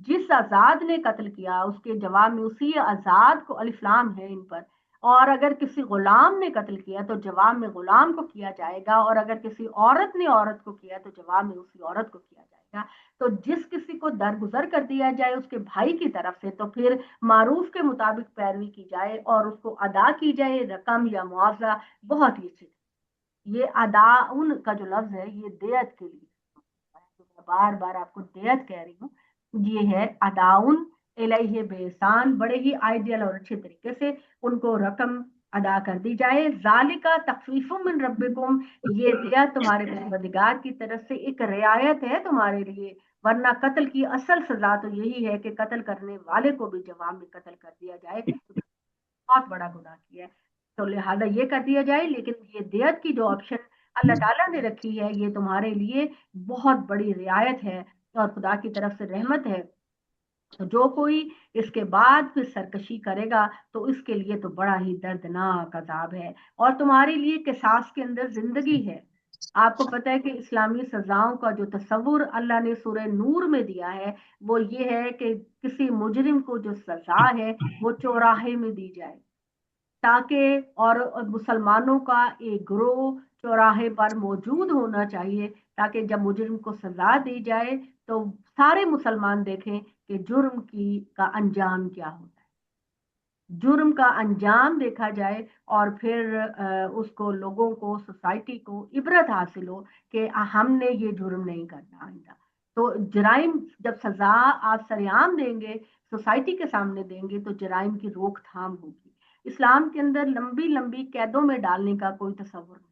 جس آزاد نے قتل کیا اس کے جواب میں اسی آزاد کو، الف لام ہے ان پر. اور اگر کسی غلام نے قتل کیا تو جواب میں غلام کو کیا جائے گا، اور اگر کسی عورت نے عورت کو کیا تو جواب میں اسی عورت کو کیا جائے گا. تو جس کسی کو درگزر کر دیا جائے اس کے بھائی کی طرف سے، تو پھر معروف کے مطابق پیروی کی جائے اور اس کو ادا کی جائے رقم یا معاوضہ. بہت ہی اچھی. یہ اداؤن کا جو لفظ ہے یہ دیت کے لیے، بار بار آپ کو دیت کہہ رہی ہوں، یہ ہے اداؤن الیہ بہسان، بڑے ہی آئیڈیل اور اچھے طریقے سے ان کو رقم ادا کر دی جائے. ذالک تخفیف من ربکم، یہ دیت تمہارے پروردگار کی طرف سے ایک رعایت ہے تمہارے لیے، ورنہ قتل کی اصل سزا تو یہی ہے کہ قتل کرنے والے کو بھی جواب میں قتل کر دیا جائے، بہت بڑا گناہ کیا ہے. تو لہذا یہ کر دیا جائے. لیکن یہ دیت کی جو آپشن اللہ تعالیٰ نے رکھی ہے یہ تمہارے لیے بہت بڑی رعایت ہے اور خدا کی طرف سے رحمت ہے. تو جو کوئی اس کے بعد پھر سرکشی کرے گا تو اس کے لیے تو بڑا ہی دردناک عذاب ہے. اور تمہارے لیے قصاص کے اندر زندگی ہے. آپ کو پتہ ہے کہ اسلامی سزاؤں کا جو تصور اللہ نے سورہ نور میں دیا ہے وہ یہ ہے کہ کسی مجرم کو جو سزا ہے وہ چوراہے میں دی جائے، تاکہ اور مسلمانوں کا ایک گروہ چوراہے پر موجود ہونا چاہیے، تاکہ جب مجرم کو سزا دی جائے تو سارے مسلمان دیکھیں کہ جرم کا انجام کیا ہوتا ہے، جرم کا انجام دیکھا جائے، اور پھر اس کو لوگوں کو، سوسائٹی کو عبرت حاصل ہو کہ ہم نے یہ جرم نہیں کرنا آئندہ. تو جرائم جب سزا آپ سرعام دیں گے، سوسائٹی کے سامنے دیں گے، تو جرائم کی روک تھام ہوگی. اسلام کے اندر لمبی لمبی قیدوں میں ڈالنے کا کوئی تصور نہیں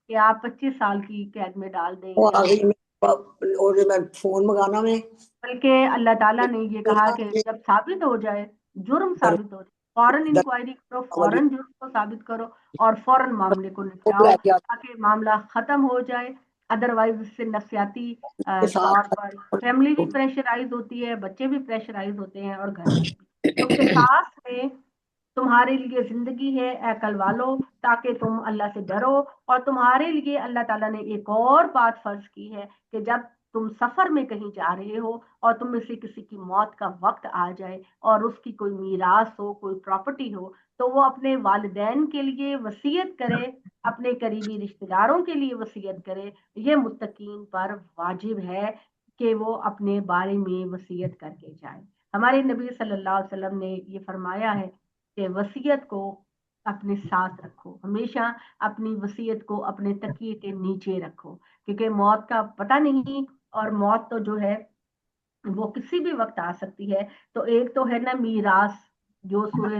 کہ آپ 25 سال کی قید میں ڈال دیں یا فون منگانا میں، بلکہ اللہ تعالیٰ نے یہ کہا کہ جب ثابت ہو جائے، جرم ثابت ہو جائے، فوراً انکوائری کرو، فوراً جرم کو ثابت کرو اور فوراً معاملے کو نپٹاؤ تاکہ معاملہ ختم ہو جائے. ادروائز اس سے نفسیاتی طور پر فیملی بھی پریشرائز ہوتی ہے، بچے بھی پریشرائز ہوتے ہیں اور گھر والے بھی. تو قصاص میں تمہارے لیے زندگی ہے اے عقل والو، تاکہ تم اللہ سے ڈرو. اور تمہارے لیے اللہ تعالیٰ نے ایک اور بات فرض کی ہے کہ جب تم سفر میں کہیں جا رہے ہو اور تم میں سے کسی کی موت کا وقت آ جائے اور اس کی کوئی میراث ہو، کوئی پراپرٹی ہو، تو وہ اپنے والدین کے لیے وصیت کرے، اپنے قریبی رشتہ داروں کے لیے وصیت کرے. یہ متقین پر واجب ہے کہ وہ اپنے بارے میں وصیت کر کے جائیں. ہمارے نبی صلی اللہ علیہ وسلم نے یہ فرمایا ہے کہ وصیت کو اپنے ساتھ رکھو، ہمیشہ اپنی وصیت کو اپنے تکیے کے نیچے رکھو، کیونکہ موت کا پتہ نہیں، اور موت تو جو ہے وہ کسی بھی وقت آ سکتی ہے. تو ایک تو ہے نا میراث، جو سورہ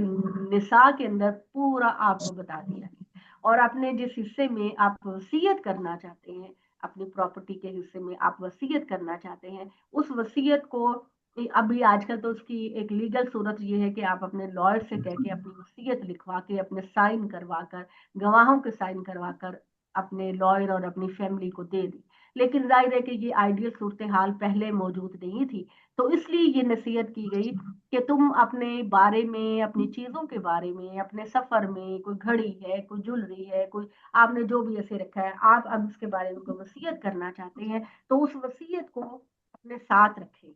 نساء کے اندر پورا آپ کو بتا دیا ہے، اور اپنے جس حصے میں آپ وصیت کرنا چاہتے ہیں، اپنی پراپرٹی کے حصے میں آپ وصیت کرنا چاہتے ہیں، اس وصیت کو ابھی آج کل تو اس کی ایک لیگل صورت یہ ہے کہ آپ اپنے لائر سے کہہ کے اپنی وصیت لکھوا کے، اپنے سائن کروا کر، گواہوں کے سائن کروا کر اپنے لائر اور اپنی فیملی کو دے دیں. لیکن ظاہر ہے کہ یہ آئیڈیل صورتحال پہلے موجود نہیں تھی، تو اس لیے یہ نصیحت کی گئی کہ تم اپنے بارے میں، اپنی چیزوں کے بارے میں، اپنے سفر میں کوئی گھڑی ہے، کوئی جولری ہے، کوئی آپ نے جو بھی ایسے رکھا ہے، آپ اب اس کے بارے میں کوئی وصیت کرنا چاہتے ہیں تو اس وصیت کو اپنے ساتھ رکھیں.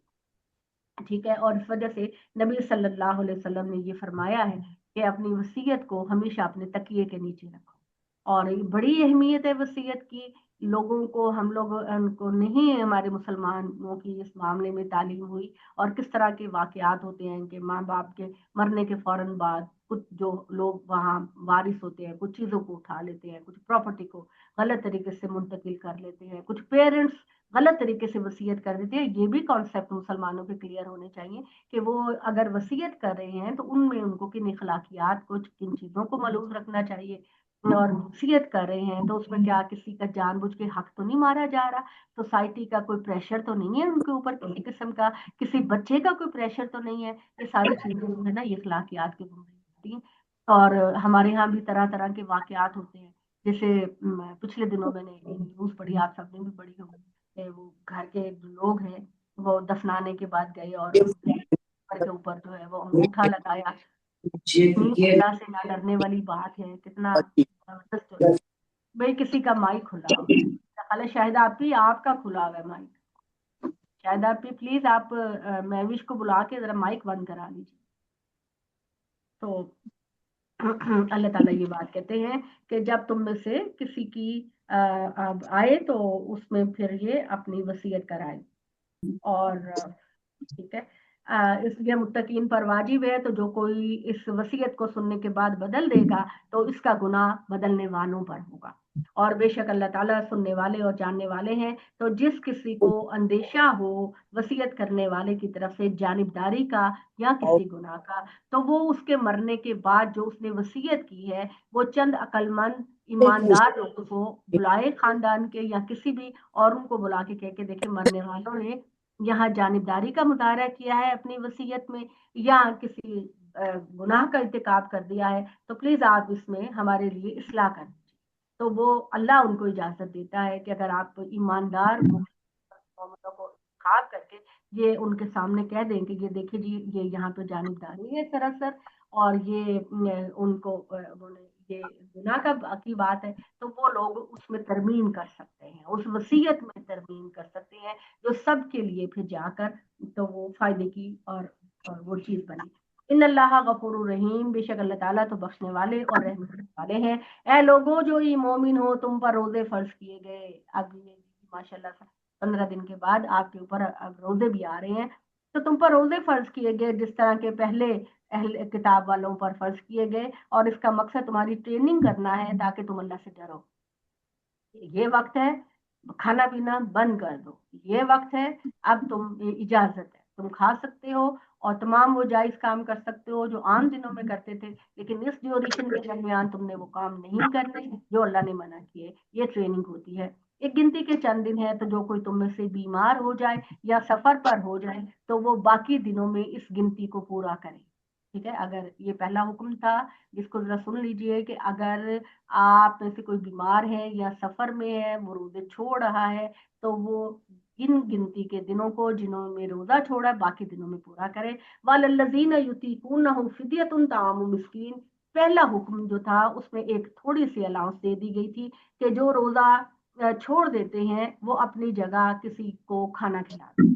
ٹھیک ہے. اور اس وجہ سے نبی صلی اللہ علیہ وسلم نے یہ فرمایا ہے کہ اپنی وصیت کو ہمیشہ اپنے تکیے کے نیچے رکھو. اور بڑی اہمیت ہے وصیت کی. لوگوں کو ہم لوگ ان کو نہیں ہمارے مسلمانوں کی اس معاملے میں تعلیم ہوئی، اور کس طرح کے واقعات ہوتے ہیں کہ ماں باپ کے مرنے کے فوراً بعد کچھ جو لوگ وہاں وارث ہوتے ہیں کچھ چیزوں کو اٹھا لیتے ہیں، کچھ پراپرٹی کو غلط طریقے سے منتقل کر لیتے ہیں، کچھ پیرنٹس غلط طریقے سے وصیت کر دیتے ہیں. یہ بھی کانسیپٹ مسلمانوں کے کلیئر ہونے چاہیے کہ وہ اگر وصیت کر رہے ہیں تو ان میں ان کو کن اخلاقیات کو کن چیزوں کو ملحوظ رکھنا چاہیے، اور وصیت کر رہے ہیں تو اس میں کیا کسی کا جان بوجھ کے حق تو نہیں مارا جا رہا، سوسائٹی کا کوئی پریشر تو نہیں ہے ان کے اوپر، کسی قسم کا کسی بچے کا کوئی پریشر تو نہیں ہے. یہ ساری چیزیں جو ہے نا یہ اخلاقیات کے بارے میں ہوتی ہیں. اور ہمارے ہاں بھی طرح طرح کے واقعات ہوتے ہیں، جیسے پچھلے دنوں میں نے نیوز پڑھی، آپ سب نے بھی پڑھی ہوگی کہ وہ گھر کے جو لوگ ہیں وہ دفنانے کے بعد گئے اور ان کے اوپر جو ہے وہ انگوٹھا لگایا. کتنی اللہ سے نہ ڈرنے والی بات ہے، کتنا زبردست. بھائی کسی کا مائک کھلا ہوا ہے، خالہ شاہدہ آپ کا کھلا ہوا ہے مائک. شاہدہ پلیز آپ مہوش کو بلا کے ذرا مائک بند کرا لیجیے. تو اللہ تعالیٰ یہ بات کہتے ہیں کہ جب تم میں سے کسی کی آئے تو اس میں پھر یہ اپنی وصیت کرائے. اور ٹھیک ہے، اس لیے متقین پر واجب ہے، تو جو کوئی اس وصیت کو سننے کے بعد بدل دے گا تو اس کا گناہ بدلنے والوں پر ہوگا. اور بے شک اللہ تعالیٰ سننے والے اور جاننے والے ہیں. تو جس کسی کو اندیشہ ہو وصیت کرنے والے کی طرف سے جانبداری کا یا کسی گناہ کا، تو وہ اس کے مرنے کے بعد جو اس نے وصیت کی ہے وہ چند عقل مند ایماندار لوگوں کو بلائے، خاندان کے یا کسی بھی اوروں کو بلا کے کہہ کے دیکھے مرنے والوں نے یہاں جانبداری کا مظاہرہ کیا ہے اپنی وصیت میں یا کسی گناہ کا ارتکاب کر دیا ہے، تو پلیز آپ اس میں ہمارے لیے اصلاح کر دیجیے. تو وہ اللہ ان کو اجازت دیتا ہے کہ اگر آپ ایماندار مومنوں کو خاص کر کے یہ ان کے سامنے کہہ دیں کہ یہ دیکھیں جی یہ یہاں پہ جانبداری ہے سراسر، اور یہ ان کو یہ گناہ کی بات ہے، تو وہ لوگ اس میں ترمیم کر سکتے ہیں، اس وصیت میں ترمیم کر سکتے ہیں جو سب کے لیے پھر جا کر تو وہ فائدے کی اور وہ چیز بنے. ان اللہ غفور الرحیم، بے شک اللہ تعالیٰ تو بخشنے والے اور رحم کرنے والے ہیں. اے لوگوں جو یہ مومن ہو تم پر روزے فرض کیے گئے. اب ماشاء اللہ سے 15 دن کے بعد آپ کے اوپر اب روزے بھی آ رہے ہیں، تو تم پر روزے فرض کیے گئے جس طرح کے پہلے اہل کتاب والوں پر فرض کیے گئے، اور اس کا مقصد تمہاری ٹریننگ کرنا ہے تاکہ تم اللہ سے ڈرو. یہ وقت ہے کھانا پینا بند کر دو، یہ وقت ہے اب تم اجازت ہے تم کھا سکتے ہو اور تمام وہ جائز کام کر سکتے ہو جو عام دنوں میں کرتے تھے، لیکن اس ڈیوریشن کے درمیان تم نے وہ کام نہیں کرنے جو اللہ نے منع کیے. یہ ٹریننگ ہوتی ہے. ایک گنتی کے چند دن ہے، تو جو کوئی تم میں سے بیمار ہو جائے یا سفر پر ہو جائے تو وہ باقی دنوں میں اس گنتی کو پورا کرے. ٹھیک ہے، اگر یہ پہلا حکم تھا جس کو ذرا سن لیجئے کہ اگر آپ میں سے کوئی بیمار ہے یا سفر میں ہے وہ روزے چھوڑ رہا ہے تو وہ ان گنتی کے دنوں کو جنہوں میں روزہ چھوڑا باقی دنوں میں پورا کرے. وَلَلَّذِينَ يُطِيقُونَهُ فِدْيَةٌ طَعَامُ مِسْكِين، پہلا حکم جو تھا اس میں ایک تھوڑی سی الاؤنس دے دی گئی تھی کہ جو روزہ چھوڑ دیتے ہیں وہ اپنی جگہ کسی کو کھانا کھلا دے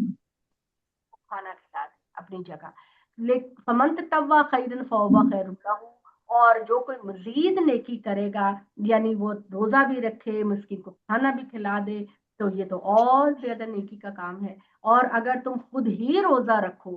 اپنی جگہ. فَمَن تَطَوَّعَ خَيْرًا فَهُوَ خَيْرٌ لَهُ، اور جو کوئی مزید نیکی کرے گا یعنی وہ روزہ بھی رکھے مسکین کو کھانا بھی کھلا دے تو یہ تو اور زیادہ نیکی کا کام ہے. اور اگر تم خود ہی روزہ رکھو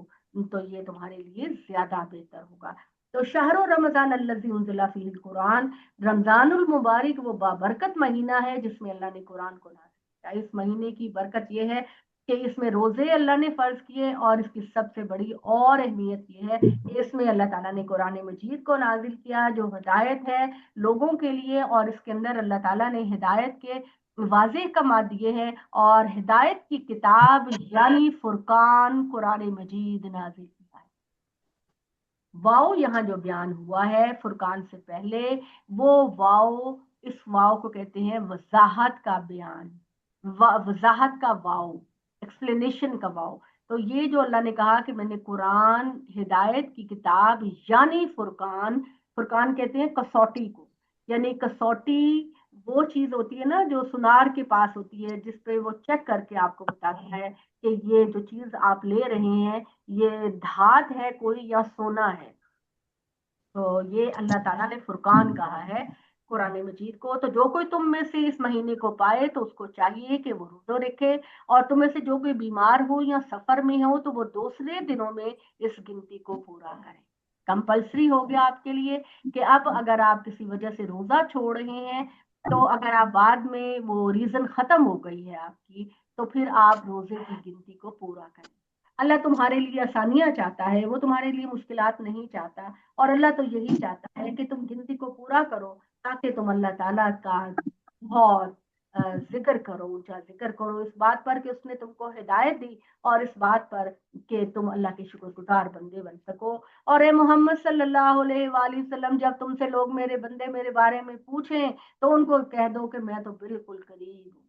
تو یہ تمہارے لیے زیادہ بہتر ہوگا. تو شہر رمضان الذی انزل فیہ القرآن، رمضان المبارک وہ بابرکت مہینہ ہے جس میں اللہ نے قرآن کو نازل کیا. اس مہینے کی برکت یہ ہے کہ اس میں روزے اللہ نے فرض کیے، اور اس کی سب سے بڑی اور اہمیت یہ ہے کہ اس میں اللہ تعالیٰ نے قرآن مجید کو نازل کیا جو ہدایت ہے لوگوں کے لیے، اور اس کے اندر اللہ تعالیٰ نے ہدایت کے واضح کما دیے ہیں، اور ہدایت کی کتاب یعنی فرقان قرآن مجید نازل کیا ہے. واؤ یہاں جو بیان ہوا ہے فرقان سے پہلے، وہ واؤ اس واؤ کو کہتے ہیں وضاحت کا بیان، وضاحت کا واؤ، ایکسپلینیشن کا واؤ. تو یہ جو اللہ نے کہا کہ میں نے قرآن ہدایت کی کتاب یعنی فرقان، فرقان کہتے ہیں کسوٹی کو، یعنی کسوٹی وہ چیز ہوتی ہے نا جو سنار کے پاس ہوتی ہے جس پہ وہ چیک کر کے آپ کو بتاتا ہے کہ یہ جو چیز آپ لے رہے ہیں یہ دھات ہے کوئی یا سونا ہے. تو یہ اللہ تعالیٰ نے فرقان کہا ہے. قرآن مجید کو. تو جو کوئی تم میں سے اس مہینے کو پائے تو اس کو چاہیے کہ وہ روزہ رکھے, اور تم میں سے جو کوئی بیمار ہو یا سفر میں ہو تو وہ دوسرے دنوں میں اس گنتی کو پورا کرے. کمپلسری ہو گیا آپ کے لیے کہ اب اگر آپ کسی وجہ سے روزہ چھوڑ رہے ہیں تو اگر آپ بعد میں وہ ریزن ختم ہو گئی ہے آپ کی تو پھر آپ روزے کی گنتی کو پورا کریں. اللہ تمہارے لیے آسانیاں چاہتا ہے, وہ تمہارے لیے مشکلات نہیں چاہتا, اور اللہ تو یہی چاہتا ہے کہ تم گنتی کو پورا کرو تاکہ تم اللہ تعالیٰ کا بہت ذکر کرو, اونچا ذکر کرو اس بات پر کہ اس نے تم کو ہدایت دی, اور اس بات پر کہ تم اللہ کے شکر گزار بندے بن سکو. اور اے محمد صلی اللہ علیہ وآلہ وسلم, جب تم سے لوگ میرے بندے میرے بارے میں پوچھیں تو ان کو کہہ دو کہ میں تو بالکل قریب ہوں.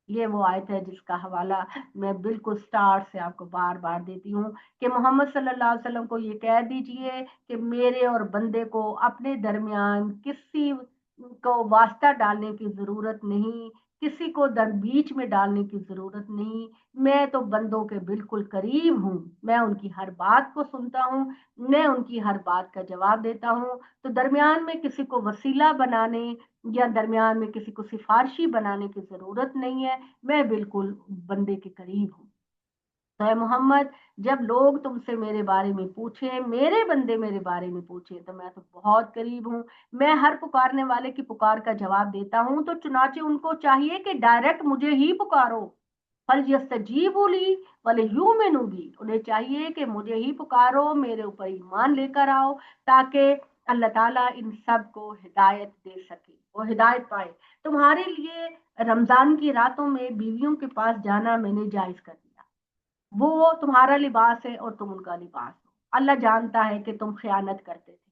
یہ وہ آیت ہے جس کا حوالہ میں بالکل سٹارٹ سے آپ کو بار بار دیتی ہوں کہ محمد صلی اللہ علیہ وسلم کو یہ کہہ دیجئے کہ میرے اور بندے کو اپنے درمیان کسی کو واسطہ ڈالنے کی ضرورت نہیں, کسی کو بیچ میں ڈالنے کی ضرورت نہیں. میں تو بندوں کے بالکل قریب ہوں, میں ان کی ہر بات کو سنتا ہوں, میں ان کی ہر بات کا جواب دیتا ہوں. تو درمیان میں کسی کو وسیلہ بنانے یا درمیان میں کسی کو سفارشی بنانے کی ضرورت نہیں ہے, میں بالکل بندے کے قریب ہوں. تو اے محمد, جب لوگ تم سے میرے بارے میں پوچھیں, میرے بندے میرے بارے میں پوچھیں, تو میں تو بہت قریب ہوں, میں ہر پکارنے والے کی پکار کا جواب دیتا ہوں. تو چنانچہ ان کو چاہیے کہ ڈائریکٹ مجھے ہی پکارو. فَلْيَسْتَجِيبُوا لِي وَلْيُؤْمِنُوا بِي, انہیں چاہیے کہ مجھے ہی پکارو, میرے اوپر ایمان لے کر آؤ تاکہ اللہ تعالیٰ ان سب کو ہدایت دے سکے, وہ ہدایت پائے. تمہارے لیے رمضان کی راتوں میں بیویوں کے پاس جانا میں نے جائز کر دیا, وہ تمہارا لباس ہے اور تم ان کا لباس ہو. اللہ جانتا ہے کہ تم خیانت کرتے تھے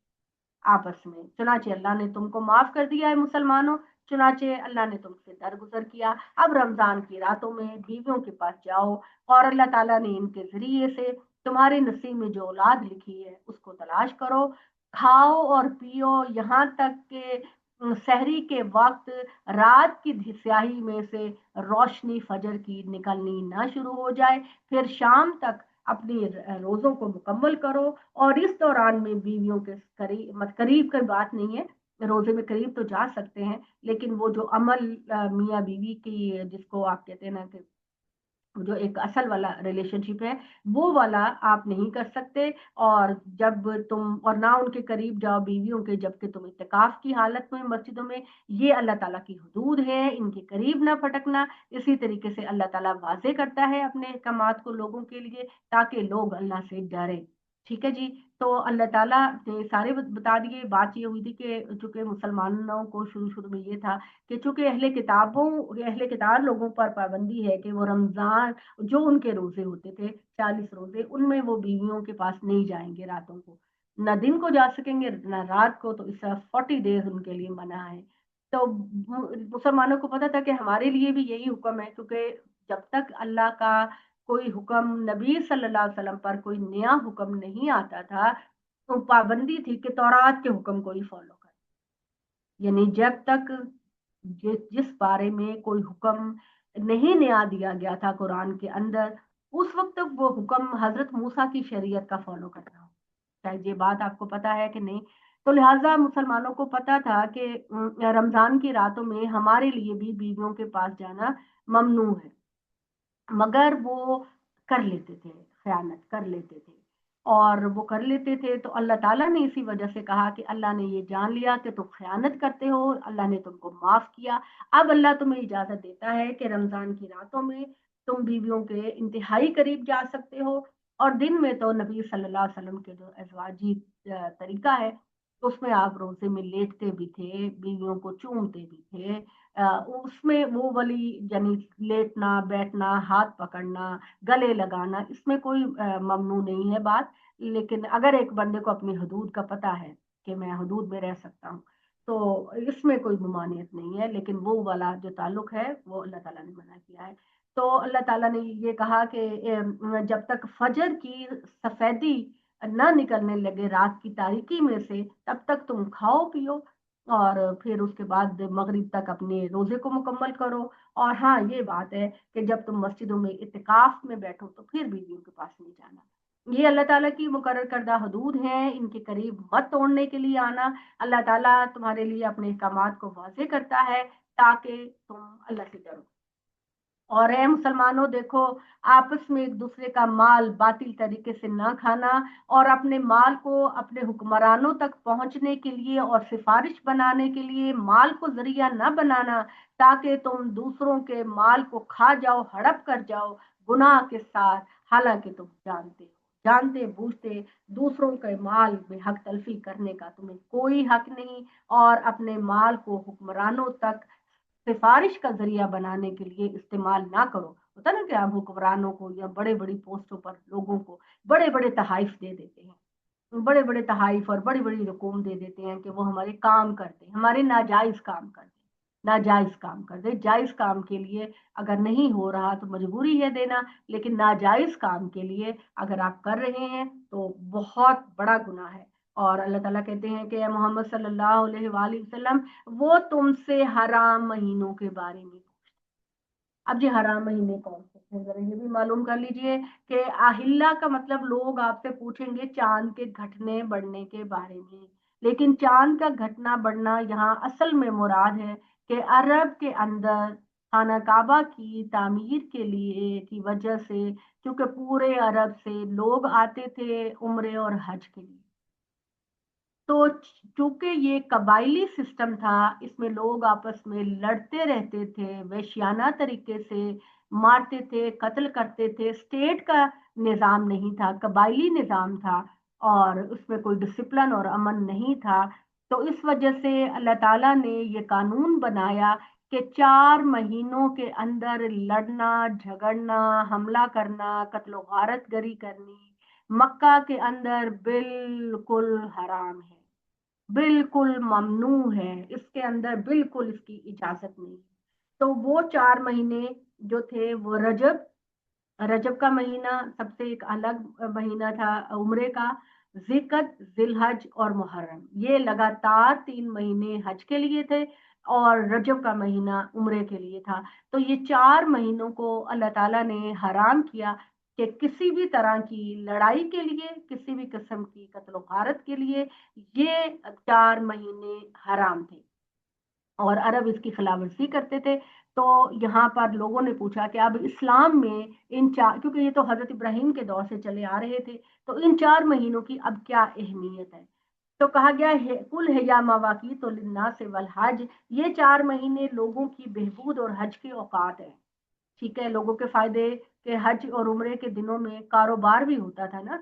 آپس میں, چنانچہ اللہ نے تم کو معاف کر دیا ہے مسلمانوں, چنانچہ اللہ نے تم سے درگزر کیا. اب رمضان کی راتوں میں بیویوں کے پاس جاؤ, اور اللہ تعالیٰ نے ان کے ذریعے سے تمہارے نصیب میں جو اولاد لکھی ہے اس کو تلاش کرو, کھاؤ اور پیو یہاں تک کہ سحری کے وقت رات کی سیاہی میں سے روشنی فجر کی نکلنی نہ شروع ہو جائے. پھر شام تک اپنی روزوں کو مکمل کرو, اور اس دوران میں بیویوں کے قریب کی بات نہیں ہے, روزے میں قریب تو جا سکتے ہیں, لیکن وہ جو عمل میاں بیوی کی جس کو آپ کہتے ہیں نا کہ جو ایک اصل والا ریلیشن شپ ہے وہ والا آپ نہیں کر سکتے. اور جب تم اور نہ ان کے قریب جاؤ بیویوں کے جبکہ تم اعتکاف کی حالت میں مسجدوں میں, یہ اللہ تعالیٰ کی حدود ہے, ان کے قریب نہ پھٹکنا. اسی طریقے سے اللہ تعالیٰ واضح کرتا ہے اپنے احکامات کو لوگوں کے لیے تاکہ لوگ اللہ سے ڈریں. ٹھیک ہے جی, تو اللہ تعالیٰ نے سارے بتا دیے. بات یہ ہوئی تھی کہ چونکہ مسلمانوں کو شروع میں یہ تھا کہ چونکہ اہل کتاب لوگوں پر پابندی ہے کہ وہ رمضان جو ان کے روزے ہوتے تھے 40 روزے, ان میں وہ بیویوں کے پاس نہیں جائیں گے راتوں کو, نہ دن کو جا سکیں گے نہ رات کو, تو اس طرح 40 ڈیز ان کے لیے منع ہے. تو مسلمانوں کو پتا تھا کہ ہمارے لیے بھی یہی حکم ہے, کیونکہ جب تک اللہ کا کوئی حکم نبی صلی اللہ علیہ وسلم پر کوئی نیا حکم نہیں آتا تھا تو پابندی تھی کہ تورات کے حکم کو ہی فالو کریں. یعنی جب تک جس بارے میں کوئی حکم نہیں نیا دیا گیا تھا قرآن کے اندر, اس وقت تک وہ حکم حضرت موسیٰ کی شریعت کا فالو کرنا ہو. شاید یہ بات آپ کو پتا ہے کہ نہیں. تو لہٰذا مسلمانوں کو پتا تھا کہ رمضان کی راتوں میں ہمارے لیے بھی بیویوں کے پاس جانا ممنوع ہے, مگر وہ کر لیتے تھے, خیانت کر لیتے تھے, اور وہ کر لیتے تھے. تو اللہ تعالیٰ نے اسی وجہ سے کہا کہ اللہ نے یہ جان لیا کہ تم خیانت کرتے ہو, اللہ نے تم کو معاف کیا. اب اللہ تمہیں اجازت دیتا ہے کہ رمضان کی راتوں میں تم بیویوں کے انتہائی قریب جا سکتے ہو, اور دن میں تو نبی صلی اللہ علیہ وسلم کے جو ازواجی طریقہ ہے اس میں آپ روزے میں لیٹتے بھی تھے, بیویوں کو چومتے بھی تھے. اس میں وہ والی یعنی لیٹنا بیٹھنا ہاتھ پکڑنا گلے لگانا اس میں کوئی ممنوع نہیں ہے بات. لیکن اگر ایک بندے کو اپنی حدود کا پتہ ہے کہ میں حدود میں رہ سکتا ہوں تو اس میں کوئی ممانعت نہیں ہے, لیکن وہ والا جو تعلق ہے وہ اللہ تعالیٰ نے منع کیا ہے. تو اللہ تعالیٰ نے یہ کہا کہ جب تک فجر کی سفیدی نہ نکلنے لگے رات کی تاریکی میں سے تب تک تم کھاؤ پیو, اور پھر اس کے بعد مغرب تک اپنے روزے کو مکمل کرو. اور ہاں یہ بات ہے کہ جب تم مسجدوں میں اعتکاف میں بیٹھو تو پھر بیویوں کے پاس نہیں جانا. یہ اللہ تعالیٰ کی مقرر کردہ حدود ہیں، ان کے قریب مت توڑنے کے لیے آنا۔ اللہ تعالیٰ تمہارے لیے اپنے احکامات کو واضح کرتا ہے تاکہ تم اللہ سے ڈرو۔ اور اے مسلمانوں، دیکھو آپس میں ایک دوسرے کا مال باطل طریقے سے نہ کھانا، اور اپنے مال کو اپنے حکمرانوں تک پہنچنے کے لیے اور سفارش بنانے کے لیے مال کو ذریعہ نہ بنانا تاکہ تم دوسروں کے مال کو کھا جاؤ، ہڑپ کر جاؤ گناہ کے ساتھ، حالانکہ تم جانتے بوجھتے دوسروں کے مال میں حق تلفی کرنے کا تمہیں کوئی حق نہیں، اور اپنے مال کو حکمرانوں تک سفارش کا ذریعہ بنانے کے لیے استعمال نہ کرو۔ ہوتا نا کہ آپ حکمرانوں کو یا بڑے بڑی پوسٹوں پر لوگوں کو بڑے بڑے تحائف دے دیتے ہیں، بڑے بڑے تحائف اور بڑی بڑی رقوم دے دیتے ہیں کہ وہ ہمارے کام کرتے، ہمارے ناجائز کام کرتے، ناجائز کام کرتے۔ جائز کام کے لیے اگر نہیں ہو رہا تو مجبوری ہے دینا، لیکن ناجائز کام کے لیے اگر آپ کر رہے ہیں تو بہت بڑا گناہ ہے۔ اور اللہ تعالیٰ کہتے ہیں کہ اے محمد صلی اللہ علیہ وآلہ وسلم، وہ تم سے حرام مہینوں کے بارے میں پوچھتے۔ اب جی حرام مہینے کون سے ہیں، ذرا یہ بھی معلوم کر لیجئے کہ اہلہ کا مطلب لوگ آپ سے پوچھیں گے چاند کے گھٹنے بڑھنے کے بارے میں، لیکن چاند کا گھٹنا بڑھنا یہاں اصل میں مراد ہے کہ عرب کے اندر خانہ کعبہ کی تعمیر کے لیے کی وجہ سے، کیونکہ پورے عرب سے لوگ آتے تھے عمرے اور حج کے لیے، تو چونکہ یہ قبائلی سسٹم تھا، اس میں لوگ آپس میں لڑتے رہتے تھے، وحشیانہ طریقے سے مارتے تھے، قتل کرتے تھے، اسٹیٹ کا نظام نہیں تھا، قبائلی نظام تھا، اور اس میں کوئی ڈسپلن اور امن نہیں تھا۔ تو اس وجہ سے اللہ تعالیٰ نے یہ قانون بنایا کہ 4 مہینوں کے اندر لڑنا، جھگڑنا، حملہ کرنا، قتل و غارت گری کرنی مکہ کے اندر بالکل حرام ہے، بالکل ممنوع ہے، اس کے اندر بالکل اس کی اجازت نہیں۔ تو وہ 4 مہینے جو تھے وہ رجب کا مہینہ سب سے ایک الگ مہینہ تھا عمرے کا، ذی-القعدہ، ذی الحج اور محرم، یہ لگاتار 3 مہینے حج کے لیے تھے، اور رجب کا مہینہ عمرے کے لیے تھا۔ تو یہ 4 مہینوں کو اللہ تعالیٰ نے حرام کیا کہ کسی بھی طرح کی لڑائی کے لیے، کسی بھی قسم کی قتل و غارت کے لیے یہ 4 مہینے حرام تھے، اور عرب اس کی خلاف ورزی کرتے تھے۔ تو یہاں پر لوگوں نے پوچھا کہ اب اسلام میں ان 4، کیونکہ یہ تو حضرت ابراہیم کے دور سے چلے آ رہے تھے، تو ان 4 مہینوں کی اب کیا اہمیت ہے؟ تو کہا گیا ہے کل ہے یا مواقیت للناس والحج، یہ 4 مہینے لوگوں کی بہبود اور حج کے اوقات ہیں۔ ٹھیک ہے، لوگوں کے فائدے کہ حج اور عمرے کے دنوں میں کاروبار بھی ہوتا تھا نا،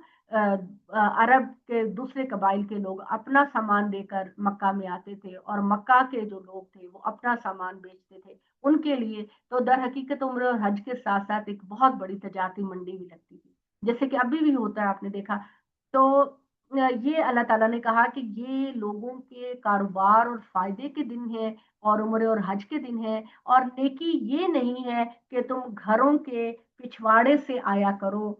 عرب کے دوسرے قبائل کے لوگ اپنا سامان لے کر مکہ میں آتے تھے، اور مکہ کے جو لوگ تھے وہ اپنا سامان بیچتے تھے ان کے لیے، تو در حقیقت عمرے اور حج کے ساتھ ساتھ ایک بہت بڑی تجارتی منڈی بھی لگتی تھی، جیسے کہ ابھی بھی ہوتا ہے، آپ نے دیکھا۔ تو یہ اللہ تعالیٰ نے کہا کہ یہ لوگوں کے کاروبار اور فائدے کے دن ہیں، اور عمرے اور حج کے دن ہیں، اور نیکی یہ نہیں ہے کہ تم گھروں کے پچھواڑے سے آیا کرو،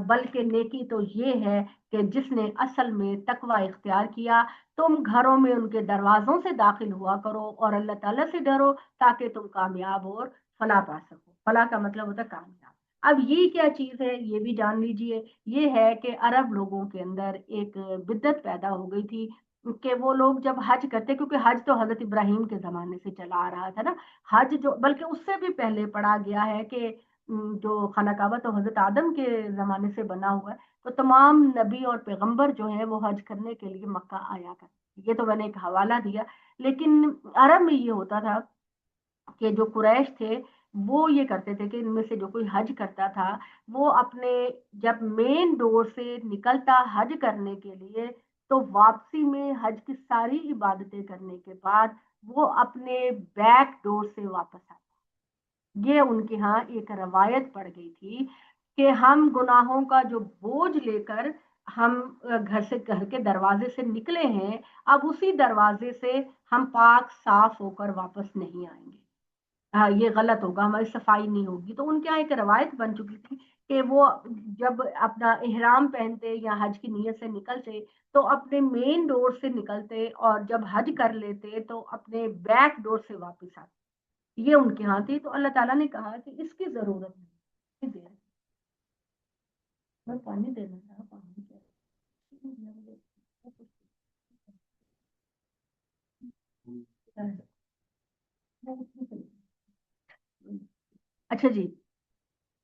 بلکہ نیکی تو یہ ہے کہ جس نے اصل میں تقوی اختیار کیا، تم گھروں میں ان کے دروازوں سے داخل ہوا کرو اور اللہ تعالیٰ سے ڈرو تاکہ تم کامیاب اور فلاح پا سکو۔ فلاح کا مطلب ہوتا ہے کامیاب۔ اب یہ کیا چیز ہے یہ بھی جان لیجئے، یہ ہے کہ عرب لوگوں کے اندر ایک بدعت پیدا ہو گئی تھی کہ وہ لوگ جب حج کرتے، کیونکہ حج تو حضرت ابراہیم کے زمانے سے چلا آ رہا تھا نا، حج جو بلکہ اس سے بھی پہلے پڑھا گیا ہے کہ جو خانہ کعبہ تو حضرت آدم کے زمانے سے بنا ہوا ہے، تو تمام نبی اور پیغمبر جو ہیں وہ حج کرنے کے لیے مکہ آیا کرتے، یہ تو میں نے ایک حوالہ دیا۔ لیکن عرب میں یہ ہوتا تھا کہ جو قریش تھے وہ یہ کرتے تھے کہ ان میں سے جو کوئی حج کرتا تھا وہ اپنے جب مین ڈور سے نکلتا حج کرنے کے لیے، تو واپسی میں حج کی ساری عبادتیں کرنے کے بعد وہ اپنے بیک ڈور سے واپس آتا۔ یہ ان کے ہاں ایک روایت پڑ گئی تھی کہ ہم گناہوں کا جو بوجھ لے کر ہم گھر کے دروازے سے نکلے ہیں، اب اسی دروازے سے ہم پاک صاف ہو کر واپس نہیں آئیں گے، یہ غلط ہوگا، ہماری صفائی نہیں ہوگی۔ تو ان کے یہاں ایک روایت بن چکی تھی کہ وہ جب اپنا احرام پہنتے یا حج کی نیت سے نکلتے تو اپنے مین ڈور سے نکلتے، اور جب حج کر لیتے تو اپنے بیک ڈور سے واپس آتے، یہ ان کے ہاں تھی۔ تو اللہ تعالیٰ نے کہا کہ اس کی ضرورت نہیں، میں پانی دینا تھا، پانی کیا اچھا جی،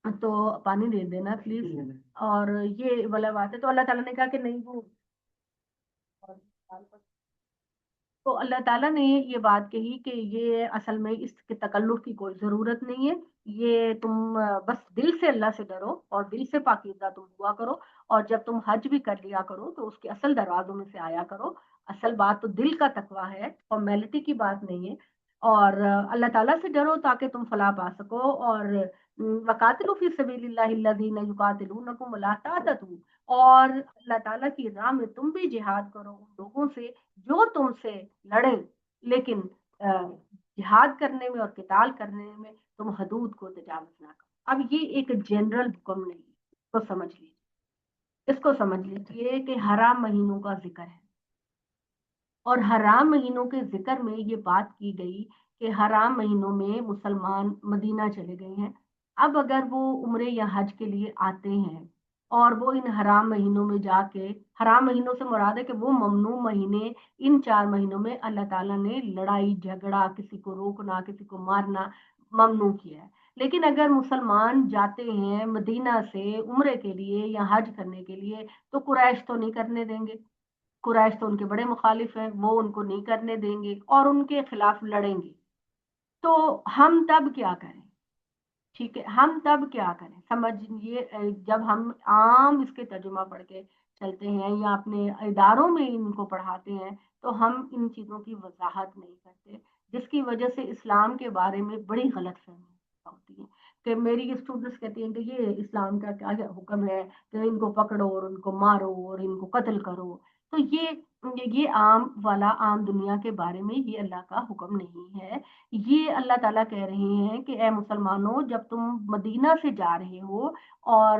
تو پانی دے دینا پلیز. اور یہ والا بات ہے، تو اللہ تعالیٰ نے کہا کہ نہیں وہ، تو اللہ تعالیٰ نے یہ بات کہی کہ یہ اصل میں اس کے تکلف کی کوئی ضرورت نہیں ہے. یہ تم بس دل سے اللہ سے ڈرو اور دل سے پاکیزہ تم ہوا کرو، اور جب تم حج بھی کر لیا کرو تو اس کے اصل دروازوں میں سے آیا کرو. اصل بات تو دل کا تقویٰ ہے، فارمیلٹی کی بات نہیں ہے. اور اللہ تعالیٰ سے ڈرو تاکہ تم فلاح پا سکو. اور وقاتلوا فی سبیل اللہ الذین یقاتلونکم ولا تعتدوا، اور اللہ تعالیٰ کی راہ میں تم بھی جہاد کرو ان لوگوں سے جو تم سے لڑیں، لیکن جہاد کرنے میں اور قتال کرنے میں تم حدود کو تجاوز نہ کرو. اب یہ ایک جنرل حکم نہیں ہے، اس کو سمجھ لیجیے، اس کو سمجھ لیجیے کہ حرام مہینوں کا ذکر ہے، اور حرام مہینوں کے ذکر میں یہ بات کی گئی کہ حرام مہینوں میں مسلمان مدینہ چلے گئے ہیں. اب اگر وہ عمرے یا حج کے لیے آتے ہیں اور وہ ان حرام مہینوں میں جا کے، حرام مہینوں سے مراد ہے کہ وہ ممنوع مہینے، ان 4 مہینوں میں اللہ تعالیٰ نے لڑائی جھگڑا، کسی کو روکنا، کسی کو مارنا ممنوع کیا ہے. لیکن اگر مسلمان جاتے ہیں مدینہ سے عمرے کے لیے یا حج کرنے کے لیے تو قریش تو نہیں کرنے دیں گے. قریش تو ان کے بڑے مخالف ہیں، وہ ان کو نہیں کرنے دیں گے اور ان کے خلاف لڑیں گے. تو ہم تب کیا کریں؟ ٹھیک ہے، ہم تب کیا کریں سمجھیے. جب ہم عام اس کے ترجمہ پڑھ کے چلتے ہیں یا اپنے اداروں میں ان کو پڑھاتے ہیں تو ہم ان چیزوں کی وضاحت نہیں کرتے، جس کی وجہ سے اسلام کے بارے میں بڑی غلط فہمی ہوتی ہے. کہ میری اسٹوڈنٹس کہتی ہیں کہ یہ اسلام کا کیا حکم ہے کہ ان کو پکڑو اور ان کو مارو اور ان کو قتل کرو. تو یہ عام دنیا کے بارے میں یہ اللہ کا حکم نہیں ہے. یہ اللہ تعالیٰ کہہ رہے ہیں کہ اے مسلمانوں، جب تم مدینہ سے جا رہے ہو اور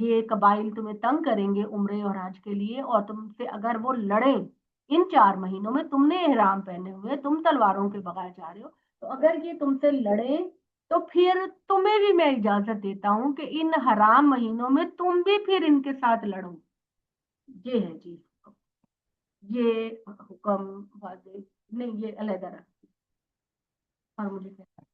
یہ قبائل تمہیں تنگ کریں گے عمرے اور حج کے لیے، اور تم سے اگر وہ لڑیں ان 4 مہینوں میں، تم نے احرام پہنے ہوئے، تم تلواروں کے بغیر جا رہے ہو، تو اگر یہ تم سے لڑیں تو پھر تمہیں بھی میں اجازت دیتا ہوں کہ ان حرام مہینوں میں تم بھی پھر ان کے ساتھ لڑو. یہ ہے جی یہ حکم واضح نہیں، یہ علیحدہ رکھ اور مجھے کہتا ہے.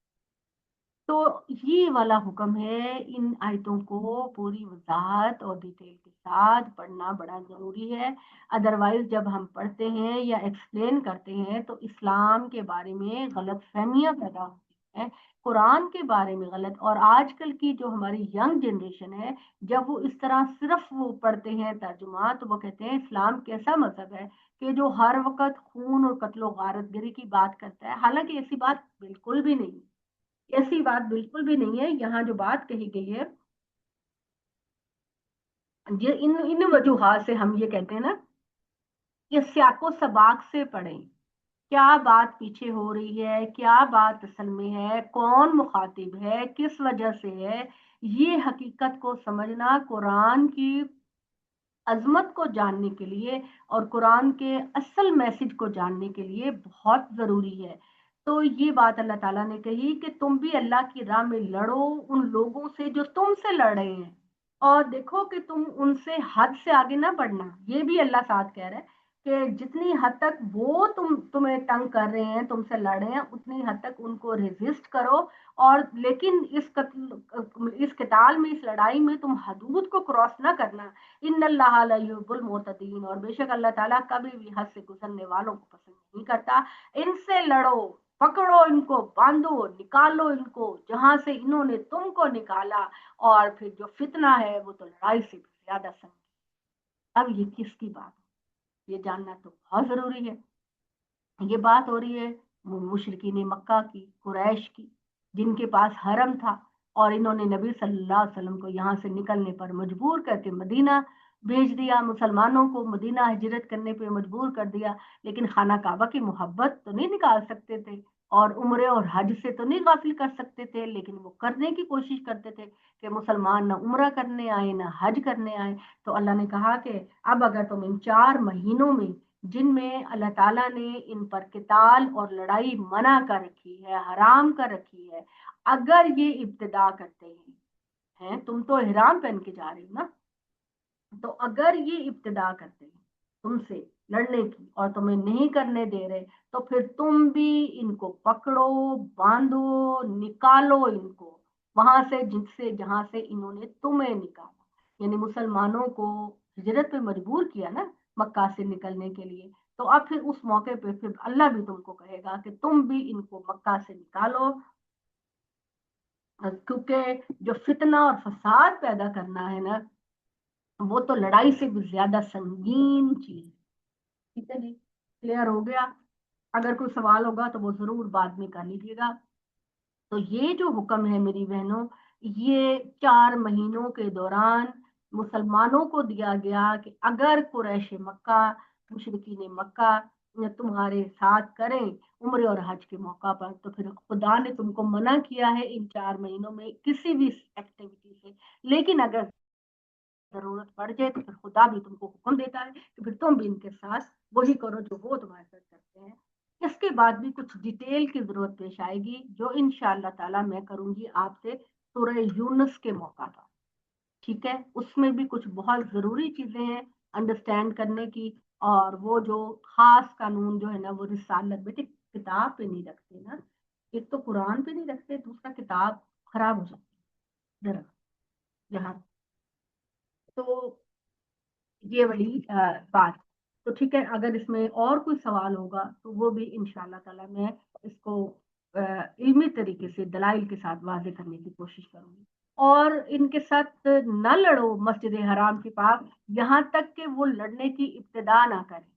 تو یہ والا حکم ہے. ان آیتوں کو پوری وضاحت اور ڈیٹیل کے ساتھ پڑھنا بڑا ضروری ہے. ادروائز جب ہم پڑھتے ہیں یا ایکسپلین کرتے ہیں تو اسلام کے بارے میں غلط فہمیاں پیدا ہوتی ہیں، قرآن کے بارے میں غلط. اور آج کل کی جو ہماری ینگ جنریشن ہے، جب وہ اس طرح صرف وہ پڑھتے ہیں ترجمہ تو وہ کہتے ہیں اسلام کیسا مذہب ہے کہ جو ہر وقت خون اور قتل و غارت گری کی بات کرتا ہے. حالانکہ ایسی بات بالکل بھی نہیں، ایسی بات بالکل بھی نہیں ہے. یہاں جو بات کہی گئی ہے ان وجوہات سے ہم یہ کہتے ہیں نا کہ سیاق و سباق سے پڑھیں، کیا بات پیچھے ہو رہی ہے، کیا بات اصل میں ہے، کون مخاطب ہے، کس وجہ سے ہے. یہ حقیقت کو سمجھنا قرآن کی عظمت کو جاننے کے لیے اور قرآن کے اصل میسج کو جاننے کے لیے بہت ضروری ہے. تو یہ بات اللہ تعالیٰ نے کہی کہ تم بھی اللہ کی راہ میں لڑو ان لوگوں سے جو تم سے لڑ رہے ہیں، اور دیکھو کہ تم ان سے حد سے آگے نہ بڑھنا. یہ بھی اللہ ساتھ کہہ رہا ہے کہ جتنی حد تک وہ تمہیں تنگ کر رہے ہیں، تم سے لڑ رہے ہیں، اتنی حد تک ان کو ریزسٹ کرو. اور لیکن اس قتال میں، اس لڑائی میں تم حدود کو کراس نہ کرنا. ان اللہ لا یحب المعتدین، اور بے شک اللہ تعالیٰ کبھی بھی حد سے گزرنے والوں کو پسند نہیں کرتا. ان سے لڑو، پکڑو ان کو، باندھو، نکالو ان کو جہاں سے انہوں نے تم کو نکالا، اور پھر جو فتنہ ہے وہ تو لڑائی سے بھی زیادہ سنگین. اب یہ کس کی بات ہے یہ جاننا تو بہت ضروری ہے. یہ بات ہو رہی ہے مشرکین مکہ کی، قریش کی، جن کے پاس حرم تھا اور انہوں نے نبی صلی اللہ علیہ وسلم کو یہاں سے نکلنے پر مجبور کر کے مدینہ بھیج دیا، مسلمانوں کو مدینہ ہجرت کرنے پہ مجبور کر دیا. لیکن خانہ کعبہ کی محبت تو نہیں نکال سکتے تھے اور عمرے اور حج سے تو نہیں غافل کر سکتے تھے، لیکن وہ کرنے کی کوشش کرتے تھے کہ مسلمان نہ عمرہ کرنے آئے نہ حج کرنے آئے. تو اللہ نے کہا کہ اب اگر تم ان 4 مہینوں میں، جن میں اللہ تعالیٰ نے ان پر قتال اور لڑائی منع کر رکھی ہے، حرام کر رکھی ہے، اگر یہ ابتدا کرتے ہیں، تم تو احرام پہن کے جا رہے ہو نا، تو اگر یہ ابتدا کرتے ہیں تم سے لڑنے کی اور تمہیں نہیں کرنے دے رہے تو پھر تم بھی ان کو پکڑو، باندھو، نکالو ان کو وہاں سے جہاں سے انہوں نے تمہیں نکالا، یعنی مسلمانوں کو ہجرت پہ مجبور کیا نا مکہ سے نکلنے کے لیے، تو اب پھر اس موقع پہ پھر اللہ بھی تم کو کہے گا کہ تم بھی ان کو مکہ سے نکالو، کیونکہ جو فتنہ اور فساد پیدا کرنا ہے نا وہ تو لڑائی سے بھی زیادہ سنگین چیز ہے۔ ٹھیک ہے جی، کلیئر ہو گیا؟ اگر کوئی سوال ہوگا تو وہ ضرور بعد میں کر لیجیے گا۔ تو یہ جو حکم ہے میری بہنوں، یہ 4 مہینوں کے دوران مسلمانوں کو دیا گیا کہ اگر قریش مکہ، مشرکین مکہ تمہارے ساتھ کریں عمرے اور حج کے موقع پر، تو پھر خدا نے تم کو منع کیا ہے ان 4 مہینوں میں کسی بھی ایکٹیویٹی سے، لیکن اگر ضرورت پڑ جائے تو پھر خدا بھی تم کو حکم دیتا ہے کہ پھر تم بھی ان کے ساتھ وہی کرو جو وہ تمہارے ساتھ کرتے ہیں۔ اس کے بعد بھی کچھ ڈیٹیل کی ضرورت پیش آئے گی جو انشاءاللہ تعالی میں کروں گی آپ سے سورہ یونس کے موقع پر، ٹھیک ہے؟ اس میں بھی کچھ بہت ضروری چیزیں ہیں انڈرسٹینڈ کرنے کی، اور وہ جو خاص قانون جو ہے نا وہ رسالت، بیٹے کتاب پہ نہیں رکھتے نا، ایک تو قرآن پہ نہیں رکھتے، دوسرا کتاب خراب ہو جاتی ہے ذرا جہاں، تو یہ والی بات۔ تو ٹھیک ہے، اگر اس میں اور کوئی سوال ہوگا تو وہ بھی انشاءاللہ تعالی میں اس کو علمی طریقے سے دلائل کے ساتھ واضح کرنے کی کوشش کروں گی۔ اور ان کے ساتھ نہ لڑو مسجد حرام کے پاس یہاں تک کہ وہ لڑنے کی ابتدا نہ کریں۔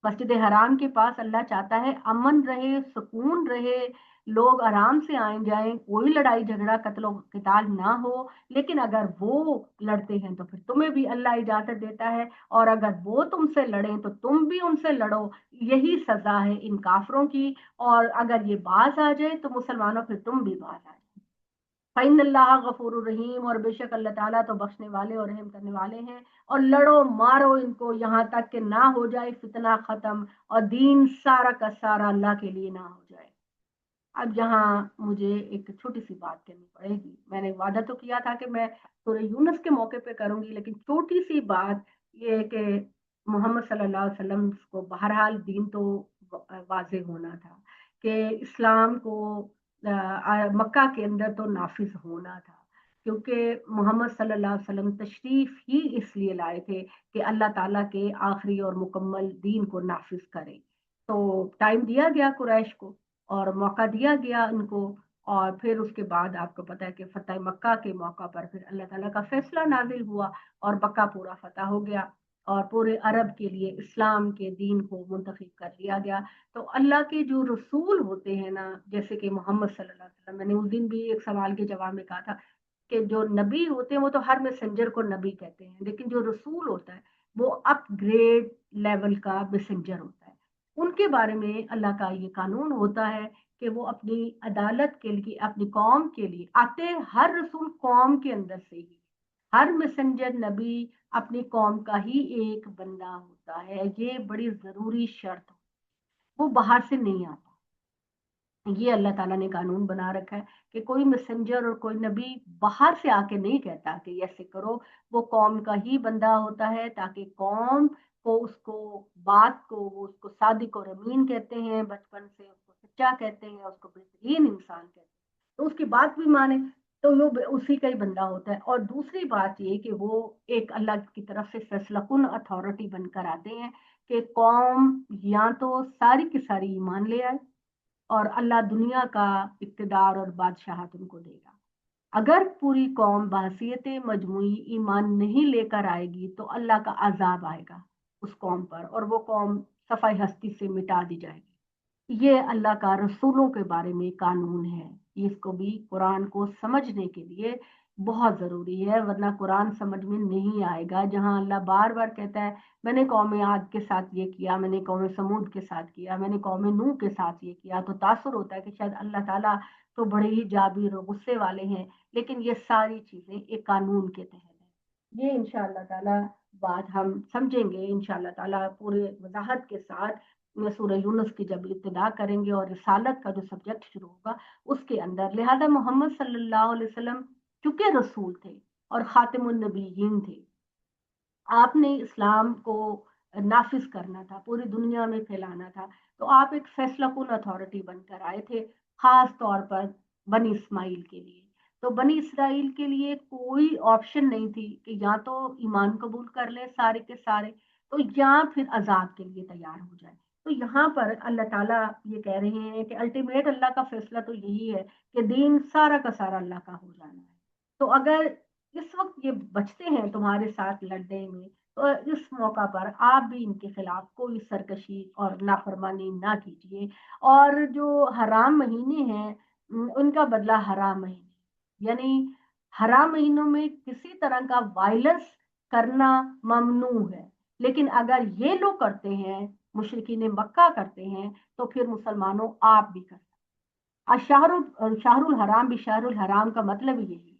مسجد حرام کے پاس اللہ چاہتا ہے امن رہے، سکون رہے، لوگ آرام سے آئیں جائیں، کوئی لڑائی جھگڑا قتل و قتال نہ ہو، لیکن اگر وہ لڑتے ہیں تو پھر تمہیں بھی اللہ اجازت دیتا ہے، اور اگر وہ تم سے لڑیں تو تم بھی ان سے لڑو، یہی سزا ہے ان کافروں کی، اور اگر یہ باز آ جائے تو مسلمانوں پھر تم بھی باز آ جائے۔ فَإِنَّ اللَّهَ غَفُورٌ رَحِيمٌ، اور بے شک اللہ تعالیٰ تو بخشنے والے اور رحم کرنے والے ہیں۔ اور لڑو مارو ان کو یہاں تک کہ نہ ہو جائے فتنہ ختم اور دین سارا کا سارا اللہ کے لیے نہ ہو جائے۔ اب یہاں مجھے ایک چھوٹی سی بات کرنی پڑے گی، میں نے وعدہ تو کیا تھا کہ میں سورہ یونس کے موقع پہ کروں گی، لیکن چھوٹی سی بات یہ کہ محمد صلی اللہ علیہ وسلم کو بہرحال دین تو واضح ہونا تھا کہ اسلام کو مکہ کے اندر تو نافذ ہونا تھا، کیونکہ محمد صلی اللہ علیہ وسلم تشریف ہی اس لیے لائے تھے کہ اللہ تعالیٰ کے آخری اور مکمل دین کو نافذ کریں۔ تو ٹائم دیا گیا قریش کو اور موقع دیا گیا ان کو، اور پھر اس کے بعد آپ کو پتا ہے کہ فتح مکہ کے موقع پر پھر اللہ تعالیٰ کا فیصلہ نازل ہوا اور مکہ پورا فتح ہو گیا اور پورے عرب کے لیے اسلام کے دین کو منتخب کر لیا گیا۔ تو اللہ کے جو رسول ہوتے ہیں نا، جیسے کہ محمد صلی اللہ علیہ وسلم، میں نے اس دن بھی ایک سوال کے جواب میں کہا تھا کہ جو نبی ہوتے ہیں وہ تو ہر میسنجر کو نبی کہتے ہیں، لیکن جو رسول ہوتا ہے وہ اپ گریڈ لیول کا میسنجر ہوتا ہے۔ ان کے بارے میں اللہ کا یہ قانون ہوتا ہے کہ وہ اپنی عدالت کے لیے، اپنی قوم کے لیے آتے، ہر رسول قوم کے اندر سے ہی، ہر میسنجر نبی اپنی قوم کا ہی ایک بندہ ہوتا ہے، یہ بڑی ضروری شرط، وہ باہر سے نہیں آتا۔ یہ اللہ تعالیٰ نے قانون بنا رکھا ہے کہ کوئی میسنجر اور کوئی نبی باہر سے آ کے نہیں کہتا کہ ایسے کرو، وہ قوم کا ہی بندہ ہوتا ہے، تاکہ قوم کو اس کو بات کو، وہ اس کو صادق اور امین کہتے ہیں، بچپن سے اس کو سچا کہتے ہیں، اس کو بہترین انسان کہتے ہیں، تو اس کی بات بھی مانے تو وہ اسی کا ہی بندہ ہوتا ہے۔ اور دوسری بات یہ کہ وہ ایک اللہ کی طرف سے فیصلہ کن اتھارٹی بن کر آتے ہیں کہ قوم یا تو ساری کی ساری ایمان لے آئے اور اللہ دنیا کا اقتدار اور بادشاہت ان کو دے گا، اگر پوری قوم بحیثیت مجموعی ایمان نہیں لے کر آئے گی تو اللہ کا عذاب آئے گا اس قوم پر اور وہ قوم صفحہ ہستی سے مٹا دی جائے گی۔ یہ اللہ کا رسولوں کے بارے میں قانون ہے، اس کو بھی قرآن کو سمجھنے کے لیے بہت ضروری ہے، ورنہ قرآن سمجھ میں نہیں آئے گا۔ جہاں اللہ بار بار کہتا ہے میں نے قوم عاد کے ساتھ یہ کیا، میں نے قوم سمود کے ساتھ کیا، میں نے قوم نوح کے ساتھ یہ کیا، تو تاثر ہوتا ہے کہ شاید اللہ تعالیٰ تو بڑے ہی جابر اور غصے والے ہیں، لیکن یہ ساری چیزیں ایک قانون کے تحت ہیں۔ یہ انشاءاللہ تعالیٰ بات ہم سمجھیں گے انشاءاللہ تعالیٰ پورے وضاحت کے ساتھ سورہ یونس کی جب ابتدا کریں گے اور رسالت کا جو سبجیکٹ شروع ہوگا اس کے اندر۔ لہذا محمد صلی اللہ علیہ وسلم چونکہ رسول تھے اور خاتم النبیین تھے، آپ نے اسلام کو نافذ کرنا تھا، پوری دنیا میں پھیلانا تھا، تو آپ ایک فیصلہ کن اتھارٹی بن کر آئے تھے، خاص طور پر بنی اسماعیل کے لیے۔ تو بنی اسرائیل کے لیے کوئی آپشن نہیں تھی کہ یا تو ایمان قبول کر لے سارے کے سارے، تو یا پھر عذاب کے لیے تیار ہو جائے۔ تو یہاں پر اللہ تعالیٰ یہ کہہ رہے ہیں کہ الٹیمیٹ اللہ کا فیصلہ تو یہی ہے کہ دین سارا کا سارا اللہ کا ہو جانا ہے۔ تو اگر اس وقت یہ بچتے ہیں تمہارے ساتھ لڑنے میں، تو اس موقع پر آپ بھی ان کے خلاف کوئی سرکشی اور نافرمانی نہ کیجیے۔ اور جو حرام مہینے ہیں ان کا بدلہ حرام مہینے، یعنی حرام مہینوں میں کسی طرح کا وائلنس کرنا ممنوع ہے، لیکن اگر یہ لوگ کرتے ہیں، مشرکین مکہ کرتے ہیں، تو پھر مسلمانوں آپ بھی کرتے ہیں۔ شہر الحرام بھی شہر الحرام کا مطلب یہی ہے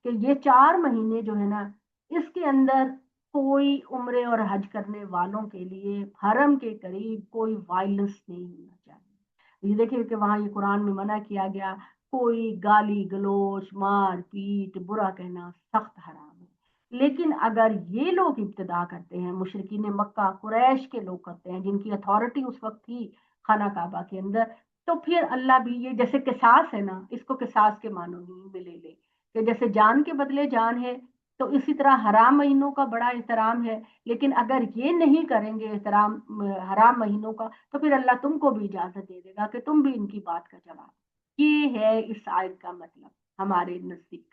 کہ یہ 4 مہینے جو ہے نا، اس کے اندر کوئی عمرے اور حج کرنے والوں کے لیے حرم کے قریب کوئی وائلنس نہیں ہونا چاہیے۔ یہ دیکھیں کہ وہاں یہ قرآن میں منع کیا گیا، کوئی گالی گلوچ، مار پیٹ، برا کہنا سخت حرام ہے۔ لیکن اگر یہ لوگ ابتدا کرتے ہیں، مشرکین مکہ قریش کے لوگ کرتے ہیں، جن کی اتھارٹی اس وقت تھی خانہ کعبہ کے اندر، تو پھر اللہ بھی یہ جیسے قصاص ہے نا، اس کو قصاص کے معنوں میں لے لے کہ جیسے جان کے بدلے جان ہے، تو اسی طرح حرام مہینوں کا بڑا احترام ہے۔ لیکن اگر یہ نہیں کریں گے احترام حرام مہینوں کا، تو پھر اللہ تم کو بھی اجازت دے دے گا کہ تم بھی ان کی بات کا جواب۔ یہ ہے اس آیت کا مطلب ہمارے نزدیک۔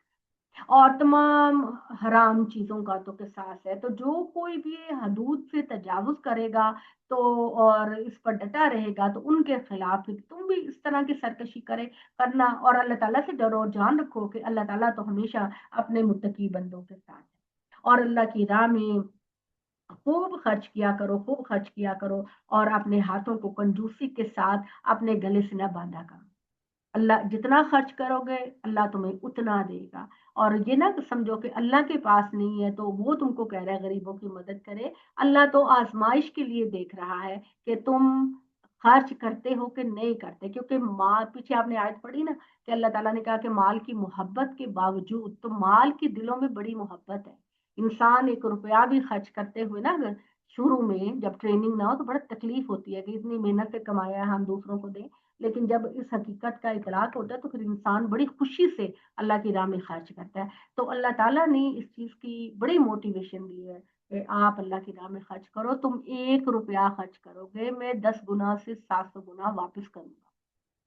اور تمام حرام چیزوں کا تو قصاص ہے، تو جو کوئی بھی حدود سے تجاوز کرے گا تو اور اس پر ڈٹا رہے گا، تو ان کے خلاف تم بھی اس طرح کی سرکشی کرنا، اور اللہ تعالیٰ سے ڈرو اور جان رکھو کہ اللہ تعالیٰ تو ہمیشہ اپنے متقی بندوں کے ساتھ ہے۔ اور اللہ کی راہ میں خوب خرچ کیا کرو، خوب خرچ کیا کرو، اور اپنے ہاتھوں کو کنجوسی کے ساتھ اپنے گلے سے نہ باندھا کرو۔ اللہ جتنا خرچ کرو گے اللہ تمہیں اتنا دے گا۔ اور یہ نہ سمجھو کہ اللہ کے پاس نہیں ہے تو وہ تم کو کہہ رہا ہے غریبوں کی مدد کرے۔ اللہ تو آزمائش کے لیے دیکھ رہا ہے کہ تم خرچ کرتے ہو کہ نہیں کرتے، کیونکہ مال، پیچھے آپ نے آیت پڑھی نا کہ اللہ تعالیٰ نے کہا کہ مال کی محبت کے باوجود، تو مال کی دلوں میں بڑی محبت ہے۔ انسان 1 روپیہ بھی خرچ کرتے ہوئے نا، اگر شروع میں جب ٹریننگ نہ ہو تو بڑا تکلیف ہوتی ہے کہ اتنی محنت سے کمایا ہے ہم دوسروں کو دیں، لیکن جب اس حقیقت کا اطلاق ہوتا ہے تو پھر انسان بڑی خوشی سے اللہ کی راہ میں خرچ کرتا ہے۔ تو اللہ تعالیٰ نے اس چیز کی بڑی موٹیویشن دی ہے کہ آپ اللہ کی راہ میں خرچ کرو۔ تم 1 روپیہ خرچ کرو گے، میں 10 گنا سے 700 گنا واپس کروں گا،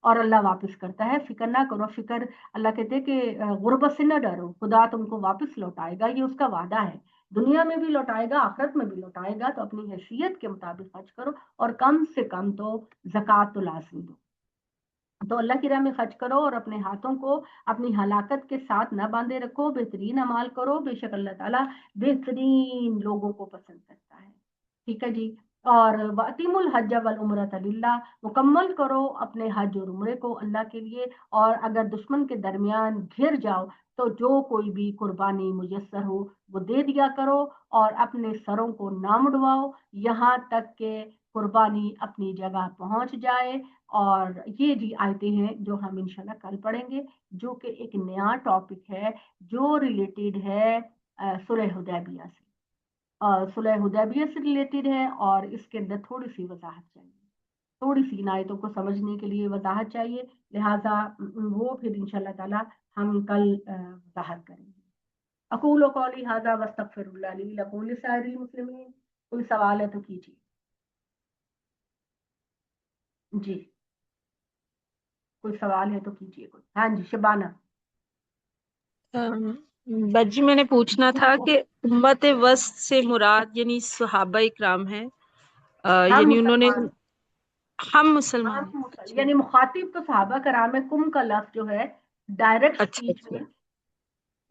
اور اللہ واپس کرتا ہے۔ فکر نہ کرو، فکر، اللہ کہتے کہ غربت سے نہ ڈرو، خدا تم کو واپس لوٹائے گا، یہ اس کا وعدہ ہے، دنیا میں بھی لوٹائے گا، آخرت میں بھی لوٹائے گا۔ تو اپنی حیثیت کے مطابق خرچ کرو، اور کم سے کم تو زکوٰۃ تو لازمی دو۔ تو اللہ کی راہ میں خرچ کرو، اور اپنے ہاتھوں کو اپنی ہلاکت کے ساتھ نہ باندھے رکھو، بہترین اعمال کرو، بے شک اللہ تعالیٰ بہترین لوگوں کو پسند کرتا ہے۔ ٹھیک ہے جی۔ اور وَأَتِمُّ الْحَجَّ وَالْعُمْرَةَ لِلَّهِ، مکمل کرو اپنے حج اور عمرے کو اللہ کے لیے۔ اور اگر دشمن کے درمیان گھر جاؤ تو جو کوئی بھی قربانی میسر ہو وہ دے دیا کرو، اور اپنے سروں کو نہ مڑواؤ یہاں تک کہ قربانی اپنی جگہ پہنچ جائے۔ اور یہ جی آیتیں ہیں جو ہم انشاءاللہ کل پڑھیں گے، جو کہ ایک نیا ٹاپک ہے جو ریلیٹڈ ہے صلح حدیبیہ سے، صلح حدیبیہ سے ریلیٹڈ ہے، اور اس کے اندر تھوڑی سی وضاحت چاہیے، تھوڑی سی ان آیتوں کو سمجھنے کے لیے وضاحت چاہیے، لہٰذا وہ پھر انشاءاللہ تعالی ہم کل وضاحت کریں گے۔ اقول قولی ھذا واستغفر اللہ لی ولکم ولسائر المسلمین۔ کوئی سوال ہے تو کیجیے جی، کوئی سوال ہے تو کیجیے کوئی۔ ہاں جی شبانہ۔ بجی میں نے پوچھنا تھا کہ امت وسط سے مراد یعنی صحابہ اکرام ہیں، یعنی انہوں نے ہم مسلمان ہیں۔ یعنی مخاطب تو صحابہ کرام ہے، کم کا لفظ جو ہے ڈائریکٹ اچھا سپیچ میں،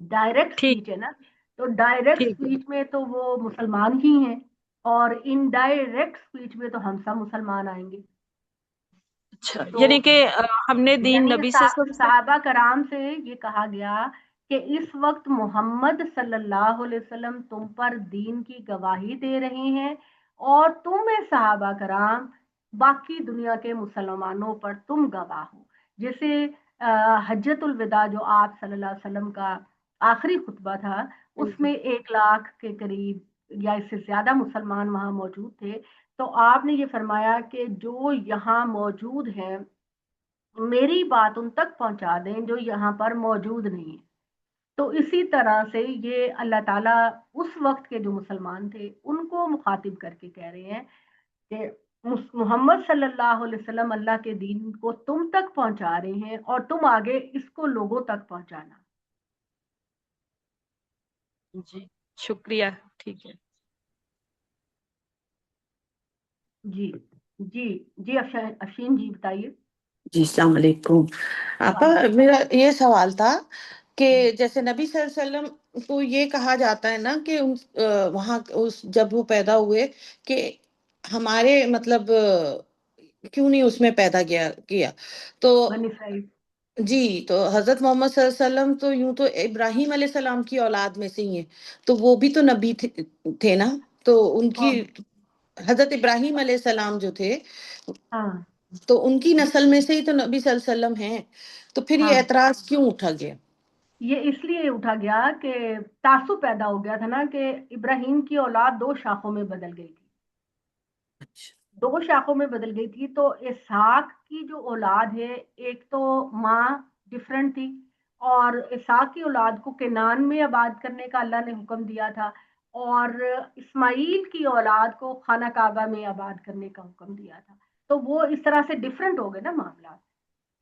ڈائریکٹ ٹھیک سپیچ ہے نا، تو ڈائریکٹ ٹھیک ہے، سپیچ میں تو وہ مسلمان ہی ہیں، اور ان ڈائریکٹ سپیچ میں تو ہم سب مسلمان آئیں گے۔ اچھا تو یعنی کہ ہم نے دین یعنی نبی سے سب سے صحابہ کرام سے یہ کہا گیا کہ اس وقت محمد صلی اللہ علیہ وسلم تم پر دین کی گواہی دے رہے ہیں، اور تمہیں صحابہ کرام باقی دنیا کے مسلمانوں پر تم گواہ ہو۔ جیسے حجت الوداع جو آپ صلی اللہ علیہ وسلم کا آخری خطبہ تھا، اس میں 1 لاکھ کے قریب یا اس سے زیادہ مسلمان وہاں موجود تھے، تو آپ نے یہ فرمایا کہ جو یہاں موجود ہیں میری بات ان تک پہنچا دیں جو یہاں پر موجود نہیں ہے۔ تو اسی طرح سے یہ اللہ تعالیٰ اس وقت کے جو مسلمان تھے ان کو مخاطب کر کے کہہ رہے ہیں کہ محمد صلی اللہ علیہ وسلم اللہ کے دین کو تم تک پہنچا رہے ہیں اور تم آگے اس کو لوگوں تک پہنچانا۔ جی شکریہ، ٹھیک ہے۔ جی جی جی افشین جی بتائیے۔ جی السلام علیکم آپا، میرا یہ سوال تھا کہ جیسے نبی صلی اللہ علیہ وسلم کو یہ کہا جاتا ہے نا کہ وہاں جب وہ پیدا ہوئے کہ ہمارے مطلب کیوں نہیں اس میں پیدا کیا تو بنی اسرائیل، جی، تو حضرت محمد صلی اللہ علیہ وسلم تو یوں تو ابراہیم علیہ السلام کی اولاد میں سے ہی ہیں، تو وہ بھی تو نبی تھے نا، تو ان کی حضرت ابراہیم علیہ السلام جو تھے ہاں تو ان کی نسل میں سے ہی تو نبی صلی اللہ علیہ وسلم ہیں، تو پھر یہ ہاں، اعتراض کیوں اٹھا گیا؟ یہ اس لیے اٹھا گیا کہ تعصب پیدا ہو گیا تھا نا کہ ابراہیم کی اولاد دو شاخوں میں بدل گئی تھی، اچھا، دو شاخوں میں بدل گئی تھی۔ تو اسحاق کی جو اولاد ہے ایک تو ماں ڈفرنٹ تھی، اور اسحاق کی اولاد کو کنعان میں آباد کرنے کا اللہ نے حکم دیا تھا، اور اسماعیل کی اولاد کو خانہ کعبہ میں آباد کرنے کا حکم دیا تھا۔ تو وہ اس طرح سے ڈفرنٹ ہو گئے نا معاملات۔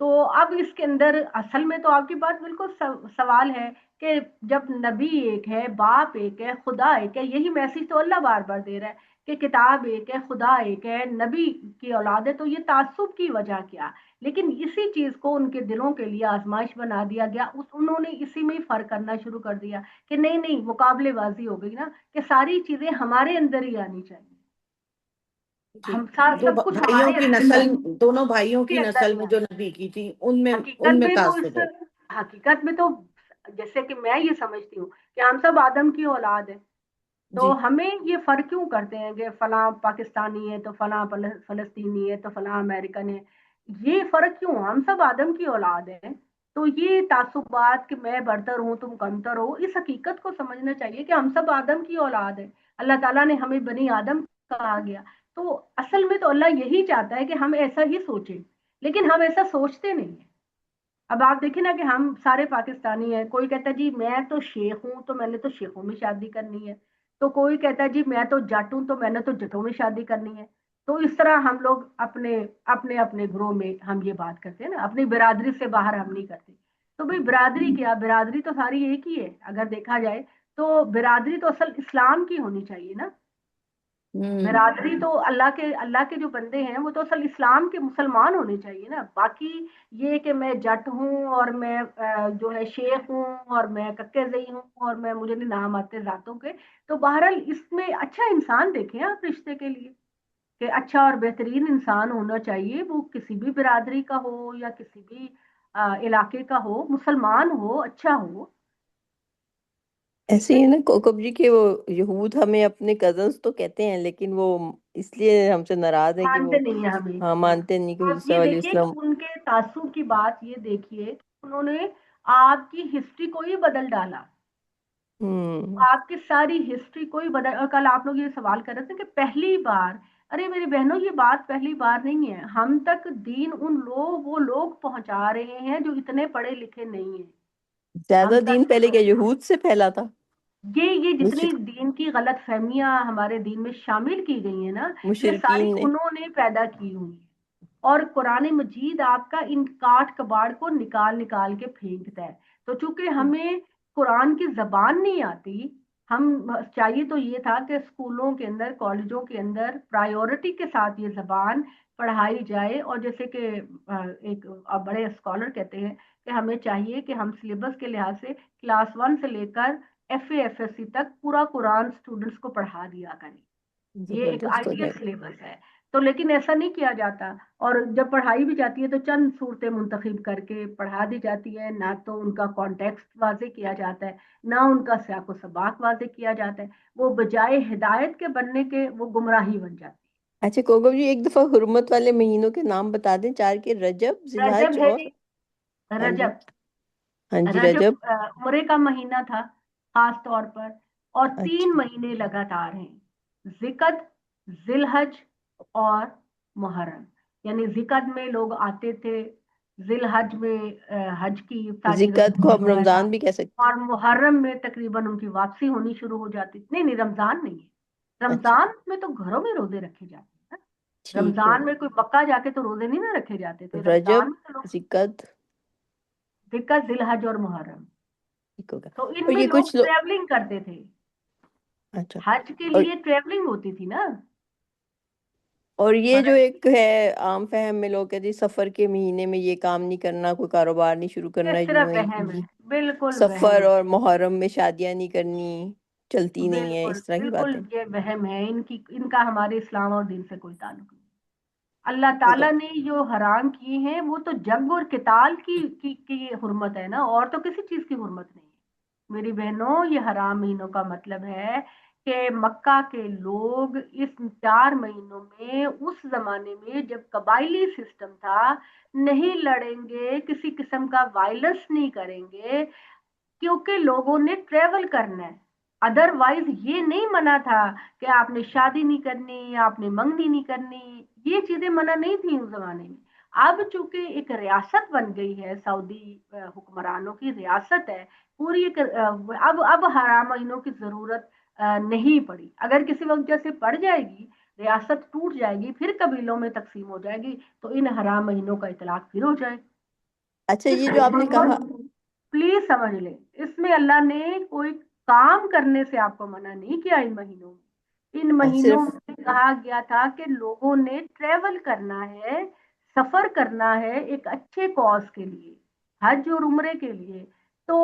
تو اب اس کے اندر اصل میں تو آپ کی بات بالکل سوال ہے کہ جب نبی ایک ہے، باپ ایک ہے، خدا ایک ہے، یہی میسج تو اللہ بار بار دے رہا ہے کہ کتاب ایک ہے، خدا ایک ہے، نبی کی اولاد ہے، تو یہ تعصب کی وجہ کیا؟ لیکن اسی چیز کو ان کے دلوں کے لیے آزمائش بنا دیا گیا، انہوں نے اسی میں ہی فرق کرنا شروع کر دیا کہ نہیں نہیں، مقابلے بازی ہو گئی نا، کہ ساری چیزیں ہمارے اندر ہی آنی چاہیے، جی، ہم دو سب کچھ بھائیوں ہمارے کی اندر نسل، دونوں بھائیوں کی کے اندر نسل ہی میں آنا جو ہے۔ نبی کی تھی ان حقیقت میں میں تو تعصب ہے۔ حقیقت میں تو جیسے کہ میں یہ سمجھتی ہوں کہ ہم سب آدم کی اولاد ہیں، تو جی ہمیں یہ فرق کیوں کرتے ہیں کہ فلاں پاکستانی ہے تو فلاں فلسطینی ہے تو فلاں امریکن ہے؟ یہ فرق کیوں؟ ہم سب آدم کی اولاد ہیں۔ تو یہ تعصبات کہ میں برتر ہوں تم کمتر ہو، اس حقیقت کو سمجھنا چاہیے کہ ہم سب آدم کی اولاد ہیں، اللہ تعالیٰ نے ہمیں بنی آدم کہا گیا۔ تو اصل میں تو اللہ یہی چاہتا ہے کہ ہم ایسا ہی سوچیں، لیکن ہم ایسا سوچتے نہیں ہیں۔ اب آپ دیکھیں نا کہ ہم سارے پاکستانی ہیں، کوئی کہتا ہے جی میں تو شیخ ہوں تو میں نے تو شیخوں میں شادی کرنی ہے، تو کوئی کہتا ہے جی میں تو جٹ ہوں تو میں نے تو جٹوں میں شادی کرنی ہے۔ تو اس طرح ہم لوگ اپنے اپنے اپنے گروہ میں ہم یہ بات کرتے ہیں نا، اپنی برادری سے باہر ہم نہیں کرتے۔ تو بھئی برادری کیا، برادری تو ساری ایک ہی ہے اگر دیکھا جائے تو، برادری تو اصل اسلام کی ہونی چاہیے نا۔ برادری تو اللہ کے جو بندے ہیں وہ تو اصل اسلام کے مسلمان ہونے چاہیے نا۔ باقی یہ کہ میں جٹ ہوں اور میں جو ہے شیخ ہوں اور میں ککے زئی ہوں اور میں مجھے نہیں نام آتے ذاتوں کے، تو بہرحال اس میں اچھا انسان دیکھیں آپ رشتے کے لیے، کہ اچھا اور بہترین انسان ہونا چاہیے، وہ کسی بھی برادری کا ہو یا کسی بھی علاقے کا ہو، مسلمان ہو، اچھا ہو۔ ایسے ہی ہے نا کوکب جی کہ وہ یہود ہمیں اپنے کزنس تو کہتے ہیں لیکن وہ اس لیے ہم سے ناراض ہے کہ وہ مانتے نہیں ہیں ہمیں۔ ہاں مانتے نہیں کہ آپ حضرت صلی یہ اللہ علیہ دیکھیے کہ وسلم۔ ان کے تعصب کی بات یہ دیکھیے، انہوں نے آپ کی ہسٹری کو ہی بدل ڈالا، آپ کی ساری ہسٹری کو ہی بدل۔ اور کل آپ لوگ یہ سوال کر رہے تھے کہ پہلی بار، ارے میری بہنوں یہ بات پہلی بار نہیں ہے، ہم تک دین وہ لوگ پہنچا رہے ہیں جو اتنے پڑھے لکھے نہیں ہیں۔ زیادہ ہم دین تک پہلے کیا یہود سے پھیلا تھا؟ یہ جتنی دین کی غلط فہمیاں ہمارے دین میں شامل کی گئی ہیں نا، یہ ساری مشرکین نے۔ انہوں نے پیدا کی ہوئی ہیں۔ اور قرآن مجید آپ کا ان کاٹ کباڑ کو نکال نکال کے پھینکتا ہے۔ تو چونکہ ہمیں قرآن کی زبان نہیں آتی، ہم چاہیے تو یہ تھا کہ اسکولوں کے اندر، کالجوں کے اندر پرائیورٹی کے ساتھ یہ زبان پڑھائی جائے، اور جیسے کہ ایک بڑے اسکالر کہتے ہیں کہ ہمیں چاہیے کہ ہم سلیبس کے لحاظ سے کلاس 1 سے لے کر ایف ایس سی تک پورا قرآن اسٹوڈنٹس کو پڑھا دیا کریں۔ یہ ایک زبردست ہو آئیڈیل جائے گا۔ سلیبس ہے، تو لیکن ایسا نہیں کیا جاتا، اور جب پڑھائی بھی جاتی ہے تو چند صورتیں منتخب کر کے پڑھا دی جاتی ہے، نہ تو ان کا کانٹیکسٹ واضح کیا جاتا ہے، نہ ان کا سیاق و سباق واضح کیا جاتا ہے، وہ بجائے ہدایت کے بننے کے وہ گمراہی بن جاتی اچھا کوکب جی ایک دفعہ حرمت والے مہینوں کے نام بتا دیں، 4 کے رجب، ذی ہے۔ رجب الحج ہے اور جی، ہاں جی رجب ہاں جی رجب رجب عمرے کا مہینہ تھا خاص طور پر، اور 3 اچھا مہینے لگاتار ہیں، ذقت، ذی الحج اور محرم. یعنی ذقت میں لوگ آتے تھے، ذی الحج میں حج کی افطاری زکات کو ہم وغیرہ، رمضان بھی کہہ سکتے اور محرم میں تقریباً ان کی واپسی ہونی شروع ہو جاتی. نہیں رمضان نہیں ہے، ہیں. اچھا رمضان میں تو گھروں میں روزے رکھے جاتے ہیں نا. ٹھیک ہے. رمضان میں کوئی مکہ جا کے تو روزے نہیں نہ رکھے جاتے تھے، رجب، رمضان میں تو لوگ زکات ذقت، ذی الحج اور محرم. ٹھیک ہوگا. تو ان اور میں یہ لوگ کچھ لوگ، ٹریولنگ کرتے تھے، اچھا، حج کے اور لیے ٹریولنگ ہوتی تھی نا. یہ جو فرض ایک ہے عام فہم میں لوگ کہتے ہیں سفر کے مہینے میں یہ کام نہیں کرنا، کوئی کاروبار نہیں شروع یہ کرنا، صرف یوں ہی وہم ہے، یہ بالکل سفر وہم ہے، اور محرم میں شادیاں نہیں کرنی، چلتی نہیں ہے، بالکل اس طرح کی بالکل باتیں. یہ وہم ہے. ان کا ہمارے اسلام اور دین سے کوئی تعلق نہیں. اللہ وہ تو تعالیٰ نے جو حرام کیے ہیں وہ تو جنگ اور قتال کی حرمت ہے نا، اور تو کسی چیز کی حرمت نہیں ہے. میری بہنوں، یہ حرام مہینوں کا مطلب ہے کہ مکہ کے لوگ اس 4 مہینوں میں، اس زمانے میں جب قبائلی سسٹم تھا، نہیں لڑیں گے، کسی قسم کا وائلنس نہیں کریں گے، کیونکہ لوگوں نے ٹریول کرنا ہے. ادر وائز یہ نہیں منع تھا کہ آپ نے شادی نہیں کرنی، آپ نے منگنی نہیں کرنی، یہ چیزیں منع نہیں تھیں اس زمانے میں. اب چونکہ ایک ریاست بن گئی ہے، سعودی حکمرانوں کی ریاست ہے پوری، اب حرام مہینوں کی ضرورت نہیں پڑی. اگر کسی وقت جیسے پڑ جائے گی، ریاست ٹوٹ جائے گی، پھر قبیلوں میں تقسیم ہو جائے گی، تو ان حرام مہینوں کا اطلاق پھر ہو جائے. اچھا، اس یہ جو میں آپ نے کہا، پلیز سمجھ لیں، اس میں اللہ نے کوئی کام کرنے سے آپ کو منع نہیں کیا. ان مہینوں میں، ان مہینوں صرف میں کہا گیا تھا کہ لوگوں نے ٹریول کرنا ہے، سفر کرنا ہے ایک اچھے کاز کے لیے، حج اور عمرے کے لیے. تو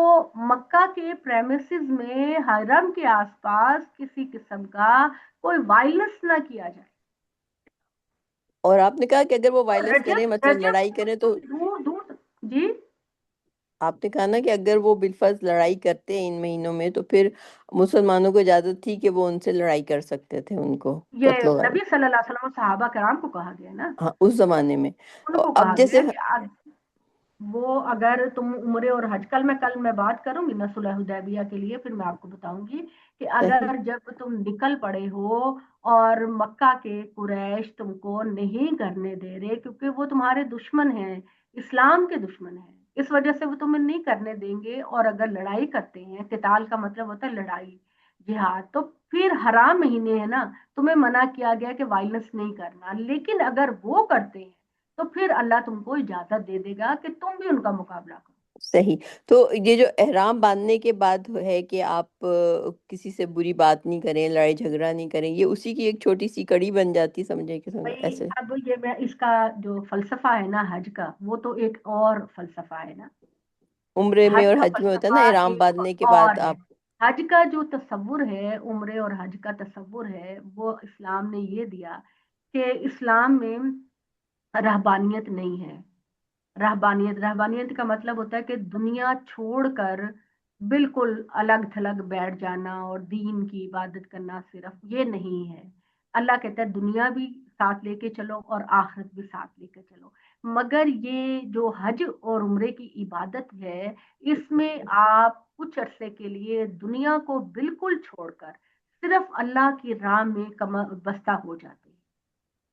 مکہ کے پریمیسز میں، حرم کے آس پاس کسی قسم کا کوئی وائلنس نہ کیا جائے. اور آپ نے کہا کہ اگر وہ وائلنس کریں، رجب مثلا لڑائی رجب کریں، تو دور دور جی آپ نے کہا نا کہ اگر وہ بالفرض لڑائی کرتے ہیں ان مہینوں میں، تو پھر مسلمانوں کو اجازت تھی کہ وہ ان سے لڑائی کر سکتے تھے، ان کو یہ قتل و غارت. نبی صلی اللہ علیہ وسلم صحابہ کرام کو کہا گیا نا، ہاں، اس زمانے میں. ان اور کو اب کہا جیسے گیا کہ وہ اگر تم عمرے اور حج، کل میں بات کروں گی نا صلح حدیبیہ کے لیے، پھر میں آپ کو بتاؤں گی کہ صحیح، اگر جب تم نکل پڑے ہو اور مکہ کے قریش تم کو نہیں کرنے دے رہے، کیونکہ وہ تمہارے دشمن ہیں، اسلام کے دشمن ہیں، اس وجہ سے وہ تمہیں نہیں کرنے دیں گے، اور اگر لڑائی کرتے ہیں، قتال کا مطلب ہوتا ہے لڑائی، جہاد، تو پھر حرام مہینے ہیں نا، تمہیں منع کیا گیا کہ وائلنس نہیں کرنا. لیکن اگر وہ کرتے ہیں تو پھر اللہ تم کو اجازت دے دے گا کہ تم بھی ان کا مقابلہ کرو. صحیح. تو یہ جو احرام باندھنے کے بعد ہے کہ آپ کسی سے بری بات نہیں کریں، لڑائی جھگڑا نہیں کریں، یہ اسی کی ایک چھوٹی سی کڑی بن جاتی، سمجھے کہ بھائی ایسے اب یہ میں اس کا جو فلسفہ ہے نا حج کا، وہ تو ایک اور فلسفہ ہے نا. عمرے میں حج اور کا حج میں ہوتا ہے نا، فلسفہ احرام ایک باندھنے کے اور بعد ہے. آپ. حج کا جو تصور ہے، عمرے اور حج کا تصور ہے، وہ اسلام نے یہ دیا کہ اسلام میں رہبانیت نہیں ہے. رہبانیت کا مطلب ہوتا ہے کہ دنیا چھوڑ کر بالکل الگ تھلگ بیٹھ جانا اور دین کی عبادت کرنا، صرف یہ نہیں ہے. اللہ کہتا ہے دنیا بھی ساتھ لے کے چلو اور آخرت بھی ساتھ لے کے چلو. مگر یہ جو حج اور عمرے کی عبادت ہے، اس میں آپ کچھ عرصے کے لیے دنیا کو بالکل چھوڑ کر صرف اللہ کی راہ میں کمر بستہ ہو جاتے ہیں.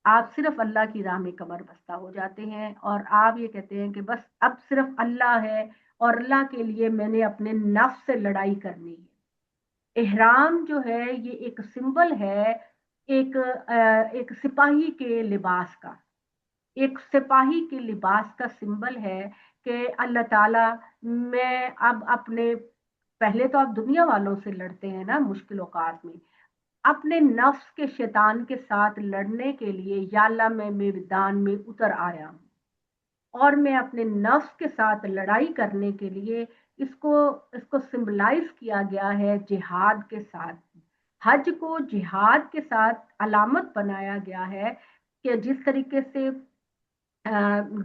آپ صرف اللہ کی راہ میں کمر بستہ ہو جاتے ہیں، اور آپ یہ کہتے ہیں کہ بس اب صرف اللہ ہے، اور اللہ کے لیے میں نے اپنے نفس سے لڑائی کرنی ہے. احرام جو ہے یہ ایک سمبل ہے، ایک سپاہی کے لباس کا، ایک سپاہی کے لباس کا سمبل ہے کہ اللہ تعالیٰ، میں اب اپنے، پہلے تو آپ دنیا والوں سے لڑتے ہیں نا مشکل اوقات میں، اپنے نفس کے شیطان کے ساتھ لڑنے کے لیے یا اللہ میں میدان میں اتر آیا ہوں، اور میں اپنے نفس کے ساتھ لڑائی کرنے کے لیے اس کو سمبلائز کیا گیا ہے جہاد کے ساتھ. حج کو جہاد کے ساتھ علامت بنایا گیا ہے کہ جس طریقے سے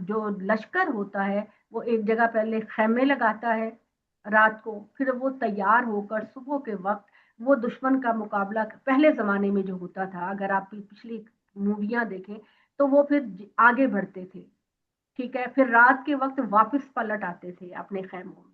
جو لشکر ہوتا ہے وہ ایک جگہ پہلے خیمے لگاتا ہے رات کو، پھر وہ تیار ہو کر صبح کے وقت وہ دشمن کا مقابلہ، پہلے زمانے میں جو ہوتا تھا، اگر آپ پچھلی موویاں دیکھیں تو وہ پھر آگے بڑھتے تھے، ٹھیک ہے، پھر رات کے وقت واپس پلٹ آتے تھے اپنے خیموں میں.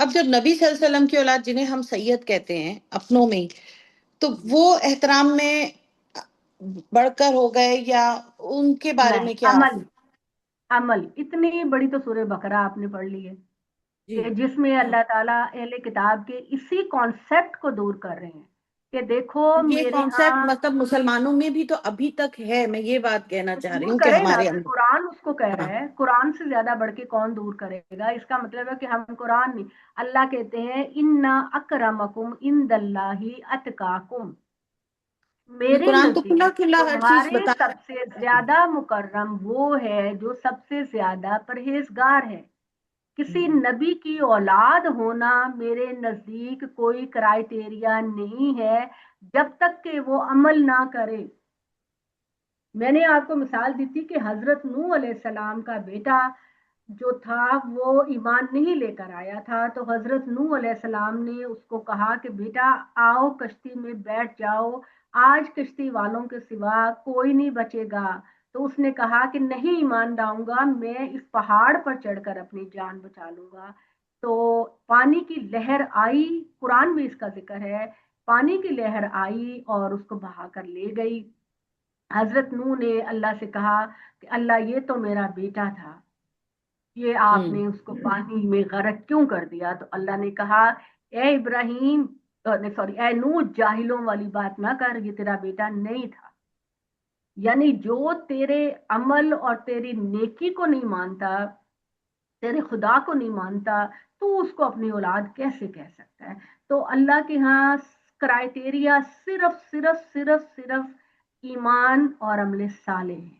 اب جب نبی صلی اللہ علیہ وسلم کی اولاد جنہیں ہم سید کہتے ہیں اپنوں میں، تو وہ احترام میں بڑھ کر ہو گئے یا ان کے بارے نہیں، میں کیا؟ عمل اتنی بڑی تو سورہ بقرہ آپ نے پڑھ لی ہے جی کہ جس میں اللہ تعالیٰ اہل کتاب کے اسی کانسیپٹ کو دور کر رہے ہیں کہ دیکھو یہ میرے کانسیپٹ ہاں مطلب مسلمانوں میں بھی تو ابھی تک ہے، میں یہ بات کہنا چاہ رہی دور ہوں کہ کرے نا، ہمارے اندر. قرآن اس کو کہہ ہاں رہا ہے، قرآن سے زیادہ بڑھ کے کون دور کرے گا؟ اس کا مطلب ہے کہ ہم قرآن نہیں، اللہ کہتے ہیں انا اکرمکم عند اللہ اتقاکم، یہ میرے قرآن تو کھلا نزدیک کھلا ہر چیز تمہارے بتا سب سے زیادہ مکرم وہ ہے جو سب سے زیادہ پرہیزگار ہے۔ کسی نبی کی اولاد ہونا میرے نزدیک کوئی کرائیٹیریا نہیں ہے جب تک کہ وہ عمل نہ کرے۔ میں نے آپ کو مثال دی تھی کہ حضرت نوح علیہ السلام کا بیٹا جو تھا وہ ایمان نہیں لے کر آیا تھا، تو حضرت نوح علیہ السلام نے اس کو کہا کہ بیٹا آؤ کشتی میں بیٹھ جاؤ، آج کشتی والوں کے سوا کوئی نہیں بچے گا۔ تو اس نے کہا کہ نہیں ایمان لاؤں گا، میں اس پہاڑ پر چڑھ کر اپنی جان بچا لوں گا۔ تو پانی کی لہر آئی، قرآن میں اس کا ذکر ہے، پانی کی لہر آئی اور اس کو بہا کر لے گئی۔ حضرت نوح نے اللہ سے کہا کہ اللہ یہ تو میرا بیٹا تھا، یہ آپ نے اس کو پانی میں غرق کیوں کر دیا؟ تو اللہ نے کہا اے ابراہیم، سوری اے نوح، جاہلوں والی بات نہ کر، یہ تیرا بیٹا نہیں تھا۔ یعنی جو تیرے عمل اور تیری نیکی کو نہیں مانتا، تیرے خدا کو نہیں مانتا، تو اس کو اپنی اولاد کیسے کہہ سکتا ہے؟ تو اللہ کے ہاں کرائیٹیریا صرف صرف صرف صرف ایمان اور عمل صالح ہے۔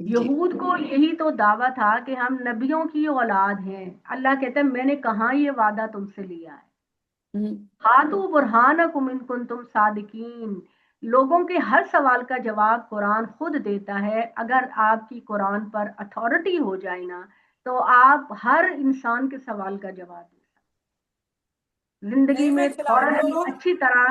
یہود کو یہی تو دعویٰ تھا کہ ہم نبیوں کی اولاد ہیں۔ اللہ کہتا ہے میں نے کہاں یہ وعدہ تم سے لیا ہے؟ ہاتھو برہانکم ان کنتم صادقین۔ لوگوں کے ہر سوال کا جواب قرآن خود دیتا ہے۔ اگر آپ کی قرآن پر اتھارٹی ہو جائے نا تو آپ ہر انسان کے سوال کا جواب دیں۔ زندگی نہیں، میں فی تھوڑا الحال سی تو اچھی طرح